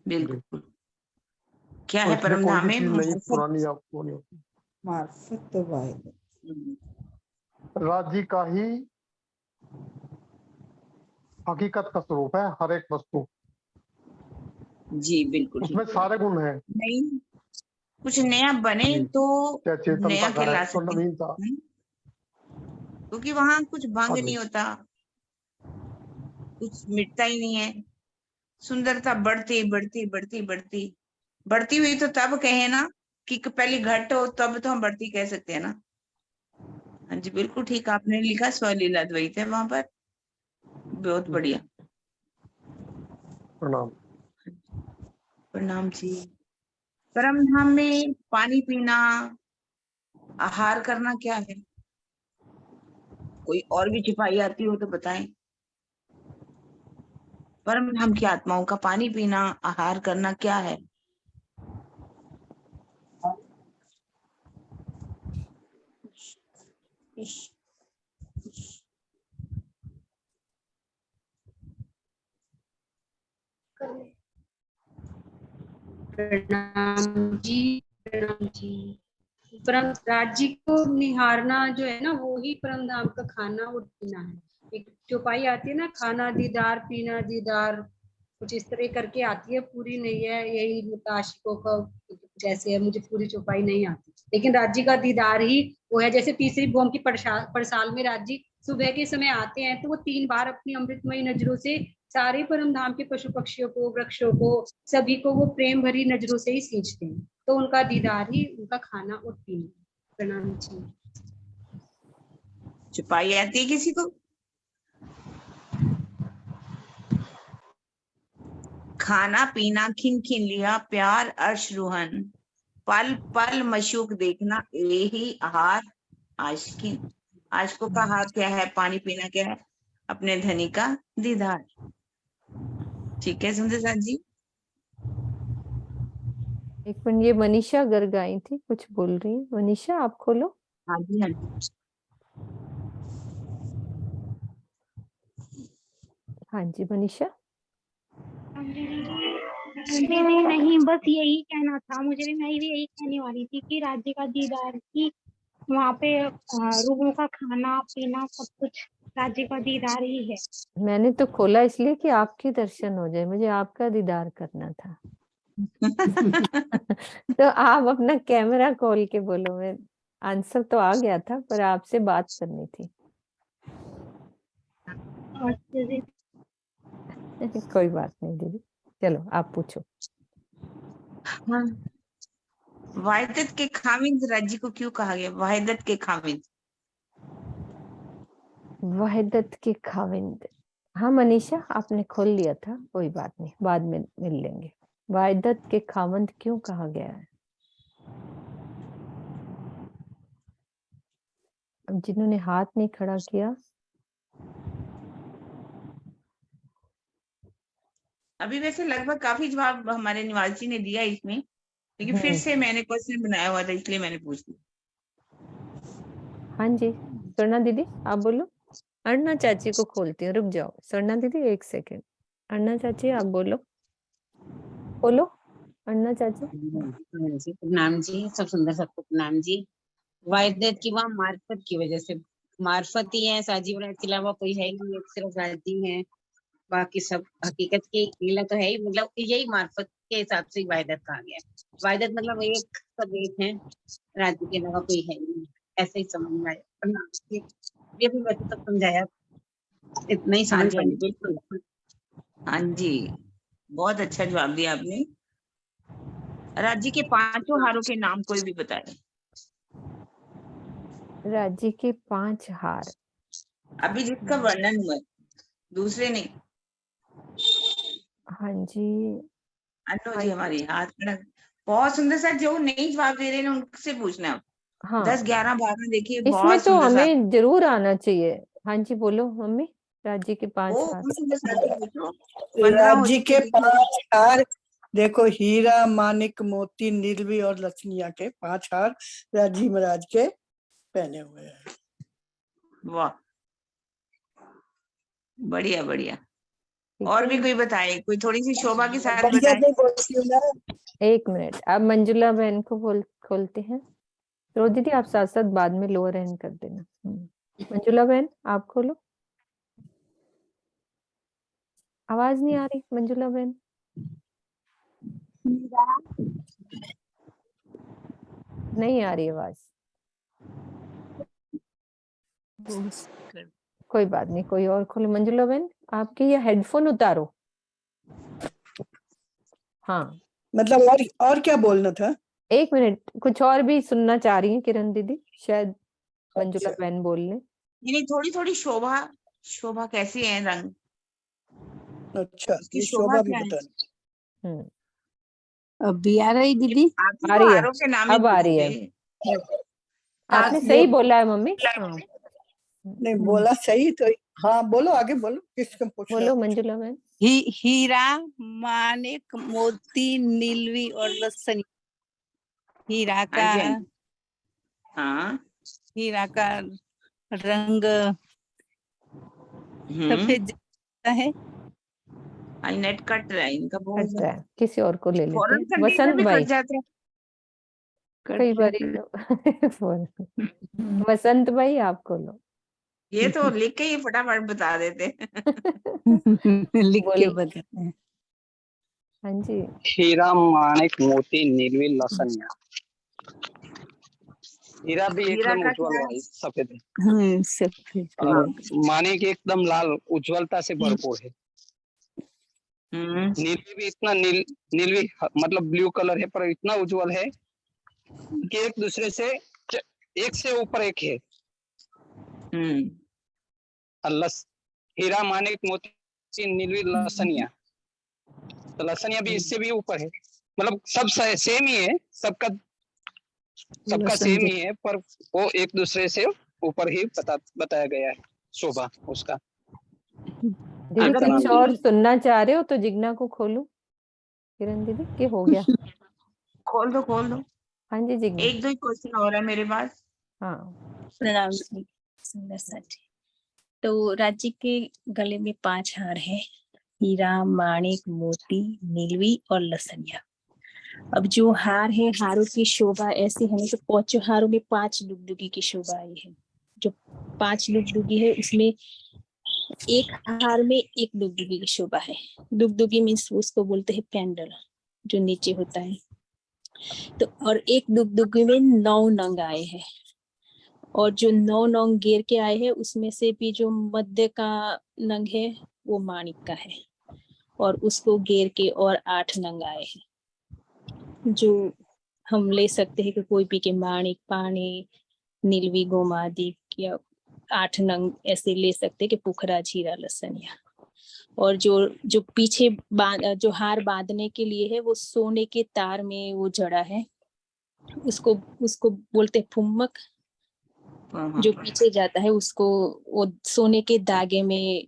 बिल्कुल। क्या तो है इसलिए परम कोई धाम भी में? चीज नई पुरानी या वो नहीं होती, मार्फत तो वाहिदत राज्य का ही हकीकत का स्वरूप है हर एक वस्तु। जी बिल्कुल उसमें ठीक। सारे गुण हैं। नहीं कुछ नया बने तो क्या चेतनता नया का है, कहला तो सकते, नवीनता। क्योंकि वहां कुछ भंग हाँ नहीं जी, होता, कुछ मिटता ही नहीं है, सुंदरता बढ़ती बढ़ती बढ़ती बढ़ती बढ़ती हुई। तो तब कहे ना कि पहले घट हो, तब तो हम बढ़ती कह सकते हैं ना। हाँ जी बिल्कुल ठीक, आपने लिखा स्वलीला द्वैत है वहां पर, बहुत बढ़िया। प्रणाम प्रणाम जी। परम धाम में पानी पीना, आहार करना क्या है? कोई और भी छिपाई आती हो तो बताएं। परम धाम की आत्माओं का पानी पीना, आहार करना क्या है? प्रणाम जी। प्रणाम जी। परम राज्य को निहारना जो है ना, वो ही परम धाम का खाना और पीना है। एक चौपाई आती है ना, खाना दीदार पीना दीदार, कुछ इस तरह करके आती है, पूरी नहीं है, यही आशिकों का जैसे है। मुझे पूरी चौपाई नहीं आती, लेकिन राज्य का दीदार ही वो है। जैसे तीसरी भौम की परसाल में राज्य सुबह के समय आते हैं, तो वो 3 बार अपनी अमृतमयी नजरों से सारे परम धाम के पशु पक्षियों को, वृक्षों को, सभी को वो प्रेम भरी नजरों से ही सींचते हैं। तो उनका दीदार ही उनका खाना और पीना। प्रणाम जी। चौपाई आती है किसी को? खाना पीना खिन खिन लिया, प्यार अर्श रूहन, पल पल मशूक देखना, यही आहार आशिकीन। आशिकों का हाथ क्या है? पानी पीना क्या है? अपने धनी का दीदार। ठीक है सुंदर साथ जी। एक मिनट, ये मनीषा गर्ग आई थी, कुछ बोल रही है। मनीषा आप खोलो। हाँ जी हाँ जी। हाँ जी मनीषा। दीदी नहीं, बस यही कहना था मुझे भी। मैं भी यही कहने वाली थी कि राज्य का दीदार ही वहाँ पे रूहों का खाना पीना सब कुछ राज्य का दीदार ही है। मैंने तो खोला इसलिए कि आपके दर्शन हो जाए, मुझे आपका दीदार करना था। तो आप अपना कैमरा खोल के बोलो। मैं आंसर तो आ गया था, पर आपसे बात करनी थी। कोई बात नहीं दीदी, चलो आप पूछो। हाँ, वाहिदत के खामिद राज्य को क्यों कहा गया? वाहिदत के खामिद। वहदत के खाविंद। हाँ मनीषा, आपने खोल लिया था, कोई बात नहीं, बाद में मिल लेंगे। वहदत के खाविंद क्यों कहा गया है? अब जिन्होंने हाथ नहीं खड़ा किया, अभी वैसे लगभग काफी जवाब हमारे निवास जी ने दिया इसमें, लेकिन फिर से मैंने क्वेश्चन बनाया हुआ था, इसलिए मैंने पूछ लिया। हाँ जी स्वर्णा दीदी आप बोलो। अर्णा चाची को खोलती हूँ, रुक जाओ स्वर्णा दीदी 1 सेकेंड। अर्णा चाची आप बोलो, बोलो अर्णा चाची। जी प्रणाम जी, सब सुंदर सबको प्रणाम जी। वाहिदत की वहाँ मार्फत की वजह से, मार्फत ही है, साजी वरायत के अलावा कोई है ही नहीं, एक सिर्फ राजी है, बाकी सब हकीकत की लीला तो है ही। मतलब यही मार्फत के हिसाब से वाहिदत कहा गया है। वाहिदत मतलब एक सब एक है, राज्य के अलावा कोई है ही नहीं, ऐसे ही समझ में आया। प्रणाम जी। ये भी वैसे तक समझाया, इतना ही हाँ समझ जी हाँ जी पाई। बिल्कुल। हाँ जी, बहुत अच्छा जवाब दिया आपने। राज्य के 5 हारों के नाम कोई भी बताए। राज्य के 5 हार। अभी जिसका वर्णन हुआ है, दूसरे नहीं। हाँ जी अनु जी हमारी हाथ खड़ा, बहुत सुंदर सा। जो नहीं जवाब दे रहे हैं उनसे पूछना है। हाँ 10, 11, 12 देखिए इसमें बहुत तो सुंदर सा। हमें जरूर आना चाहिए। हाँ जी बोलो मम्मी। राज्य के 5 ओ हार। सुंदर सा पूछो। 15 हो राज्य चुके के देखिए। 5 हार देखो, हीरा मानिक मोती नीलवी और लक्षणिया के 5 हार राज्य महाराज के पहने हुए हैं। वाह बढ़िया बढ़िया। और भी कोई बताए, कोई थोड़ी सी शोभा के साथ बढ़िया बताए। नहीं बोलती हूँ ना। 1 मिनट, अब मंजुला बहन को खोलते हैं। तो दीदी आप साथ साथ बाद में लोअर एंड कर देना। मंजुला बहन आप खोलो। आवाज नहीं आ रही मंजुला बहन। नहीं आ रही आवाज। कोई बात नहीं, कोई और खोलो। मंजुला बहन आपके ये हेडफोन उतारो। हाँ मतलब और क्या बोलना था? 1 मिनट, कुछ और भी सुनना चाह रही है किरण दीदी, शायद मंजुला अच्छा। बहन बोल ले। नहीं थोड़ी थोड़ी शोभा, शोभा कैसी है रंग, अच्छा उसकी ये शोभा शोभा भी क्या है? बताना। अभी आ रही दीदी? आपको आ रही है, हारों के नाम ही अब आ रही है। आपने सही बोला है मम्मी। हाँ नहीं बोला सही तो। हाँ बोलो आगे बोलो, किसको पूछना? बोलो मंजुला बहन। हीरा मानिक मोती नीलवी और लसनी। हीरा का, हाँ जी हाँ जी। हाँ हीरा का रंग सफेद है आई नेट कट रहा है इनका बहुत कट रहा है, किसी और को ले लेते फॉरेन हैं। कंट्री में वसंत भी भाई, कट जाता है। कई बार वसंत भाई आपको लो। ये तो लिख के ही फटाफट बता देते लिख के बोलिए। बताते हैं। हाँ जी। हीरा माणिक मोती नीलवी लसनिया। हीरा भी हीरा एकदम का उज्जवल क्या है, सफेद है, सफेद और माणिक एकदम लाल उज्जवलता से भरपूर है। नीलवी भी इतना नीलवी मतलब ब्लू कलर है, पर इतना उज्जवल है कि एक दूसरे से एक से ऊपर एक है। हीरा माणिक मोती नीलवी लसनिया, तो लसनिया भी इससे भी ऊपर है। मतलब सब सेम ही है, सबका सेम ही है, पर वो एक दूसरे से ऊपर ही बताया गया है शोभा उसका। दीदी कुछ और सुनना चाह रहे हो तो जिग्ना को खोलूं? किरण दीदी के हो गया? खोल दो। हाँ जी जिग्ना। एक दो क्वेश्चन हो रहा है मेरे पास। हाँ प्रणाम सुंदर सा जी। तो राज्य के गले में 5 हार है, हीरा माणिक मोती नीलवी और लसनिया। अब जो हार है, हारों की शोभा ऐसी है तो 5 हारों में 5 डुगडुगी की शोभा आई है। जो 5 डुगडुगी है उसमें एक हार में एक डुगडुगी की शोभा है। डुगडुगी मीन्स उसको बोलते हैं पेंडल, जो नीचे होता है। तो और एक डुगडुगी में 9 नंग आए हैं, और जो 9 नंग घेर के आए हैं उसमें से भी जो मध्य का नंग है वो माणिक का है, और उसको घेर के और 8 नंग आए हैं। जो हम ले सकते हैं कि कोई भी के माणिक पानी नीलवी गोमादिक या 8 नंग ऐसे ले सकते हैं कि पुखराज हीरा लसनिया। और जो पीछे जो हार बांधने के लिए है वो सोने के तार में वो जड़ा है, उसको बोलते फुम्मक। जो पीछे जाता है उसको वो सोने के धागे में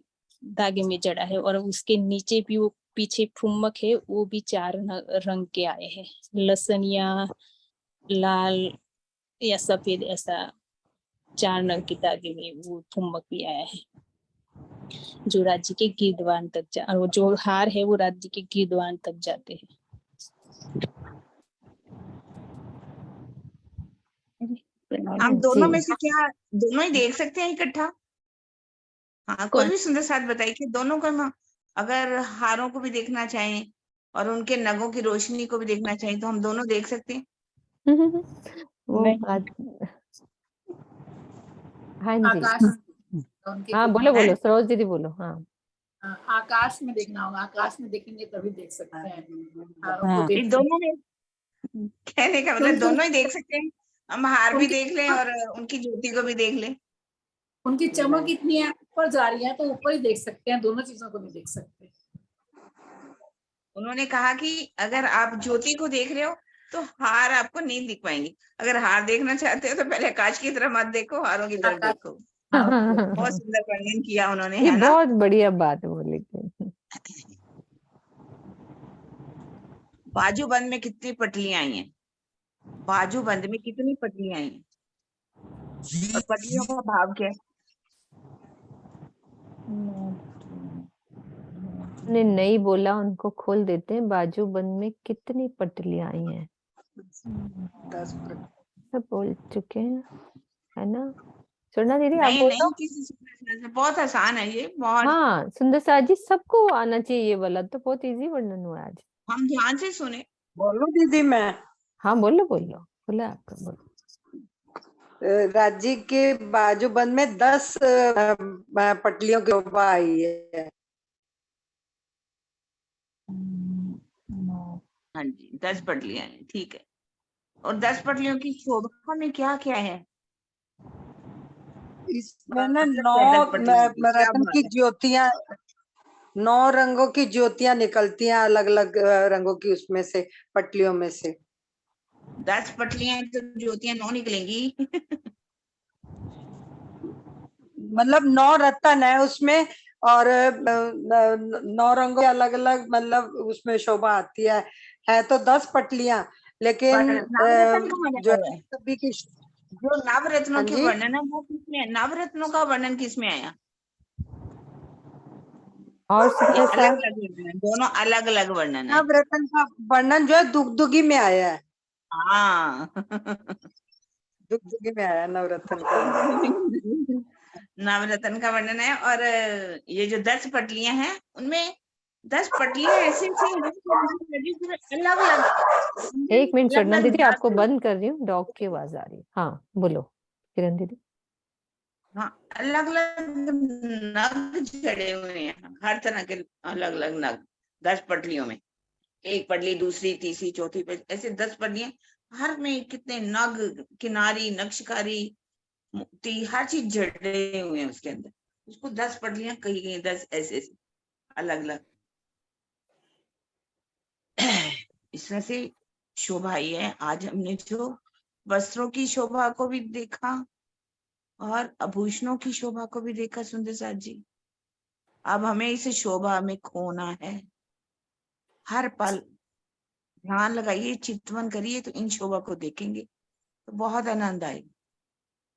जड़ा है, और उसके नीचे भी वो पीछे फुम्मक है, वो भी 4 रंग के आए हैं, लसनिया, लाल या सफेद, ऐसा 4 रंग के धागे में वो फुम्मक भी आया है, जो राज्य के गिरदवान तक और वो जो हार है वो राज्य के गिरदवान तक जाते हैं। हम दोनों में से क्या दोनों ही देख सकते हैं इकट्ठा? हाँ, कोई भी सुंदर साथ बताइए कि दोनों को हम अगर हारों को भी देखना चाहें और उनके नगों की रोशनी को भी देखना चाहें तो हम दोनों देख सकते हैं। वो हाँ जी। हाँ बोलो सरोज दीदी बोलो। हाँ आकाश में देखना होगा, आकाश में देखेंगे तभी देख सकते हैं। दोनों में कहने का मतलब दोनों ही देख सकते हैं, हम हार भी देख लें और उनकी ज्योति को भी देख लें। उनकी चमक इतनी है, ऊपर जा रही है तो ऊपर ही देख सकते हैं, दोनों चीजों को भी देख सकते हैं। उन्होंने कहा कि अगर आप ज्योति को देख रहे हो तो हार आपको नहीं दिख पाएंगे, अगर हार देखना चाहते हो तो पहले आकाश की तरफ मत देखो, हारों की तरफ देखो। बहुत सुंदर वर्णन किया उन्होंने, ये है ना? बहुत बढ़िया बात बोली। बाजूबंद में कितनी पटलियां आई हैं? बाजूबंद में कितनी पटलियां आई हैं और पटलियों का भाव क्या है? ने नहीं बोला, उनको खोल देते हैं। बाजूबंद में कितनी पटलियां आई हैं? 10 सब बोल चुके हैं, है ना? सुनना दीदी आप बोलो। बहुत आसान है ये, बहुत। हाँ सुंदर साथ जी, सबको आना चाहिए ये वाला, तो बहुत इजी वर्णन हुआ आज। हम ध्यान से सुने। बोलो दीदी मैं। हाँ बोलो बोलो आपका बोलो। राज्य के बाजूबंद में 10 पटलियों की शोभा आई है। हाँ जी, 10 पटलियां हैं, ठीक है। और 10 पटलियों की शोभा में क्या क्या है? इसमें ना 9 रत्न की ज्योतियां, 9 रंगों की ज्योतियां निकलती हैं, अलग अलग रंगों की, उसमें से पटलियों में से। 10 पटलियां तो ज्योतियां 9 निकलेंगी। मतलब 9 रत्न है उसमें, और 9 रंगों अलग अलग मतलब उसमें शोभा आती है तो 10 पटलियां, लेकिन जो सभी की जो नवरत्नों के वर्णन है वो किसमें, नवरत्नों का वर्णन किसमें आया? और ये सुंदर अलग साहब अलग वर्णन है, दोनों अलग अलग वर्णन है। नवरत्न का वर्णन जो है दुगदुगी में आया है, हाँ दुगदुगी में आया है नवरत्न का। नवरत्न का वर्णन है। और ये जो 10 पटलियां हैं उनमें 10 पटलियां ऐसी ऐसी हैं कि अलग अलग एक मिनट अलग स्वर्णा अलग दीदी, आपको जात बंद कर रही हूँ, डॉग की आवाज आ रही है। हाँ बोलो किरण दीदी। हाँ अलग अलग नग जड़े हुए हैं, हर तरह के अलग अलग नग 10 पटलियों में, एक पटली दूसरी तीसरी चौथी पे ऐसे 10 पटलियां, हर में कितने नग, किनारी, नक्शकारी, मोती, हर चीज जड़े हुए हैं उसके अंदर। उसको 10 पटलियां कही गई, 10 ऐसे ऐसे अलग अलग। इसमें से शोभा ये है, आज हमने जो वस्त्रों की शोभा को भी देखा और आभूषणों की शोभा को भी देखा सुंदर साथ जी। अब हमें इस शोभा में खोना है, हर पल ध्यान लगाइए, चिंतन करिए तो इन शोभा को देखेंगे तो बहुत आनंद आएगा।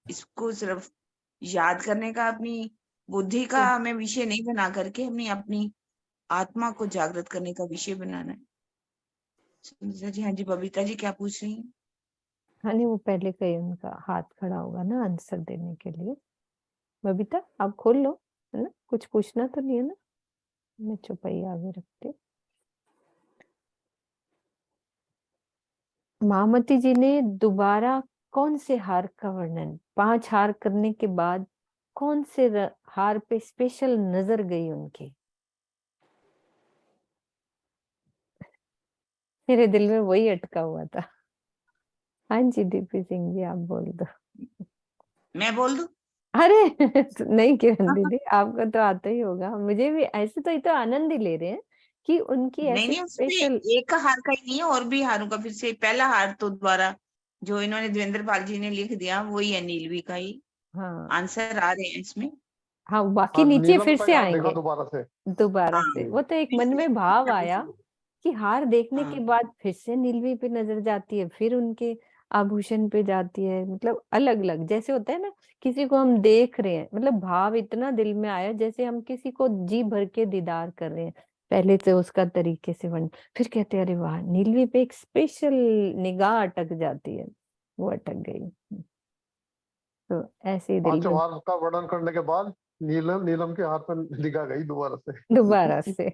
इसको सिर्फ याद करने का अपनी बुद्धि का हमें विषय नहीं बना करके हमने अपनी आत्मा को जागृत करने का विषय बनाना है। सुंदर जी, हाँ जी बबीता जी क्या पूछ रही हैं? हाँ नहीं, वो पहले कहीं उनका हाथ खड़ा होगा ना आंसर देने के लिए। बबीता आप खोल लो, है ना, कुछ पूछना तो नहीं है ना? मैं चौपाई आगे रखती हूँ। महामती जी ने दोबारा कौन से हार का वर्णन, 5 हार करने के बाद कौन से हार पे स्पेशल नजर गई उनकी? मेरे दिल में वही अटका हुआ था। हाँ जी दीपी सिंह जी आप बोल दो। मैं बोल दूं? अरे नहीं किरण दीदी, आपको तो आता ही होगा, मुझे भी ऐसे तो ये तो आनंद ही ले रहे हैं कि उनकी नहीं ऐसे नहीं, उसमें स्पेशल। एक हार का ही नहीं है, और भी हारों का। फिर से पहला हार तो द्वारा जो इन्होंने देवेंद्र पाल जी ने लिख दिया वही है, नीलवी का ही हाँ आंसर आ रहे हैं इसमें। हाँ, बाकी हाँ, नीचे नीलम फिर का से यार देखा आएंगे दोबारा से। दोबारा हाँ से। वो तो एक मन में भाव आया कि हार देखने के हाँ बाद फिर से नीलवी पे नजर जाती है, फिर उनके आभूषण पे जाती है, मतलब अलग अलग जैसे होता है ना, किसी को हम देख रहे हैं, मतलब भाव इतना दिल में आया जैसे हम किसी को जी भर के दीदार कर रहे हैं, पहले से उसका तरीके से वन, फिर कहते हैं अरे वाह, नीलवी पे एक स्पेशल निगाह अटक जाती है, वो अटक गई। तो ऐसे ही दिल पांचों में हार का वर्णन करने के बाद नीलम नीलम के हाथ पर निगाह गई दोबारा से। दोबारा से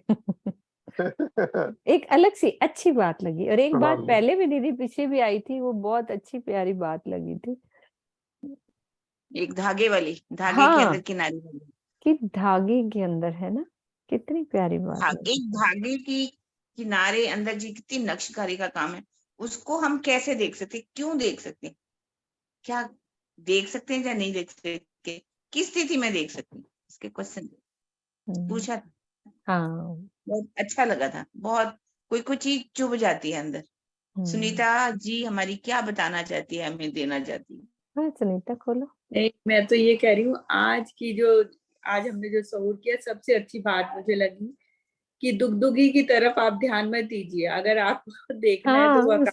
एक अलग सी अच्छी बात लगी। और एक बात प्रणाम जी। पहले भी दीदी पीछे भी आई थी, वो बहुत अच्छी प्यारी बात लगी थी। एक धागे वाली, धागे के हाँ अंदर किनारी वाली। कि धागे के अंदर, है ना, कितनी प्यारी बात धागे, लगी। धागे की किनारे अंदर जी कितनी नक्शकारी का काम है, उसको हम कैसे देख सकते, क्यों देख सकते, क्या देख सकते हैं या नहीं देख सकते, किस स्थिति में देख सकते हैं, इसके क्वेश्चन पूछा था। हाँ बहुत अच्छा लगा था, बहुत कोई कोई चीज चुभ जाती है अंदर। सुनीता जी हमारी क्या बताना चाहती है, हमें देना चाहती है? हाँ सुनीता खोलो। नहीं, मैं तो ये कह रही हूँ, आज हमने जो सहूर किया, सबसे अच्छी बात मुझे लगी कि दुगदुगी की तरफ आप ध्यान मत दीजिए, अगर आपको देखना है तो हाँ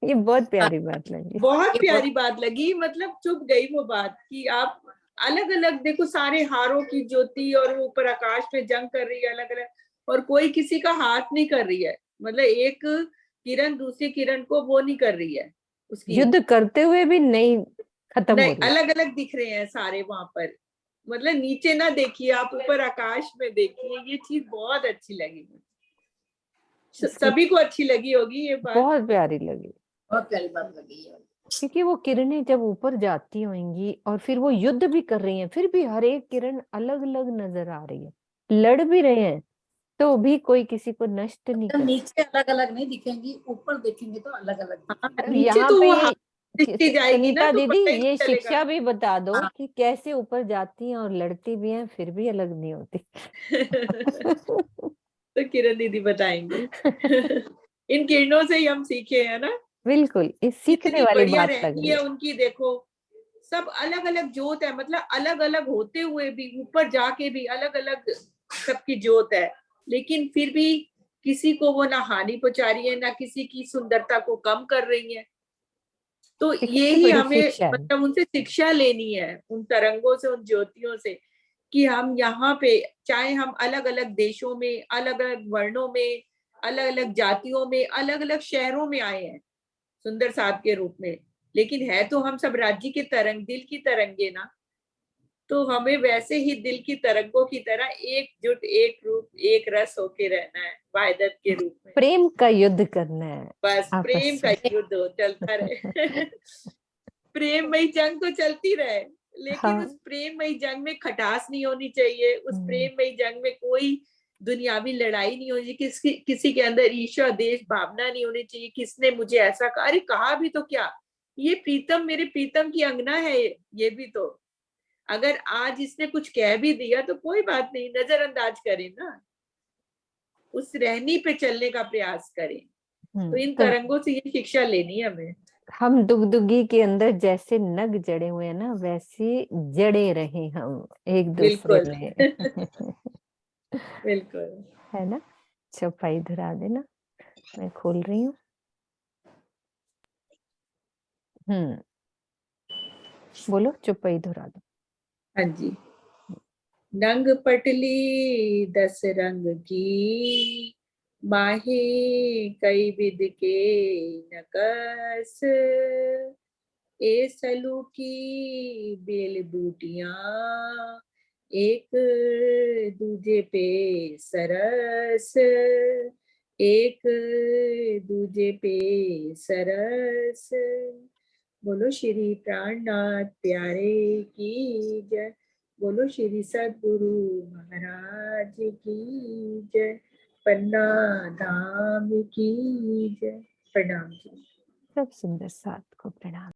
ये बहुत प्यारी बात लगी। बहुत प्यारी बात लगी, मतलब चुप गई वो बात कि आप अलग अलग देखो, सारे हारों की ज्योति और वो ऊपर आकाश में जंग कर रही है अलग अलग, और कोई किसी का हाथ नहीं कर रही है, मतलब एक किरण दूसरी किरण को वो नहीं कर रही है, उसकी युद्ध करते हुए भी नहीं खत्म हो नहीं, रही। अलग अलग दिख रहे हैं सारे वहां पर, मतलब नीचे ना देखिए आप, ऊपर आकाश में देखिए, ये चीज बहुत अच्छी लगी, सभी को अच्छी लगी होगी ये बात, बहुत प्यारी लगी, बहुत प्यारी बात लगी है। क्योंकि वो किरणें जब ऊपर जाती होंगी और फिर वो युद्ध भी कर रही हैं, फिर भी हर एक किरण अलग अलग नजर आ रही है, लड़ भी रहे हैं तो भी कोई किसी को नष्ट नहीं तो कर। नीचे अलग अलग नहीं दिखेंगी, ऊपर देखेंगे तो अलग अलग नीचे यहाँ तो पे वो ये दिखती जाएगी ना, सुनीता तो दीदी पता ही ये नहीं चलेगा। शिक्षा भी बता दो हाँ। कि कैसे ऊपर जाती हैं और लड़ती भी हैं फिर भी अलग नहीं होती। तो किरण दीदी बताएंगे। इन किरणों से ही हम सीखे हैं ना, बिल्कुल, इस सीखने इतनी वाली बढ़िया बात लग रहती रही है है। उनकी, देखो सब अलग अलग ज्योत है, मतलब अलग अलग होते हुए भी ऊपर जाके भी अलग अलग सबकी ज्योत है, लेकिन फिर भी किसी को वो ना हानि पहुंचा रही है, ना किसी की सुंदरता को कम कर रही है। तो ये कितनी ही बड़ी हमें शिक्षा है। मतलब उनसे शिक्षा लेनी है, उन तरंगों से, उन ज्योतियों से, कि हम यहाँ पे, चाहे हम अलग अलग देशों में, अलग अलग वर्णों में, अलग अलग जातियों में, अलग अलग शहरों में आए हैं सुंदर साथ के रूप में, लेकिन है तो हम सब राज्य के तरंग, दिल की तरंगे ना। तो हमें वैसे ही दिल की तरंगों की तरह एकजुट, एक रूप, एक रस होके रहना है वाहिदत के रूप में। प्रेम का युद्ध करना है बस प्रेम आपस का में। युद्ध हो, चलता रहे। प्रेममयी जंग तो चलती रहे, लेकिन हाँ। उस प्रेममयी जंग में खटास नहीं होनी चाहिए, उस प्रेममयी जंग में कोई दुनियावी लड़ाई नहीं होनी चाहिए, किसी के अंदर ईर्ष्या देश भावना नहीं होनी चाहिए, किसने मुझे ऐसा कहा, अरे कहा भी तो क्या, ये प्रीतम मेरे प्रीतम की अंगना है, ये भी तो, अगर आज इसने कुछ कह भी दिया तो कोई बात नहीं, नजरअंदाज करें ना, उस रहनी पे चलने का प्रयास करें। तो इन तो तरंगों से ये शिक्षा लेनी है हमें। हम दुगदुगी के अंदर जैसे नग जड़े हुए हैं ना, वैसे जड़े रहे हम एक दूसरे बिल्कुल। में। बिल्कुल है ना। चौपाई धरा देना, मैं खोल रही हूँ। बोलो, चौपाई धरा दो। हाँ जी। नंग पटली 10 रंग की, माहे कई विध के नकस, ए सलू की बेल बूटियां, एक दूजे पे सरस, एक दूजे पे सरस। बोलो श्री प्राणनाथ प्यारे की जय, बोलो श्री सद्गुरु महाराज की जय, पन्ना धाम की जय। प्रणाम जी। सब सुंदर साथ को प्रणाम।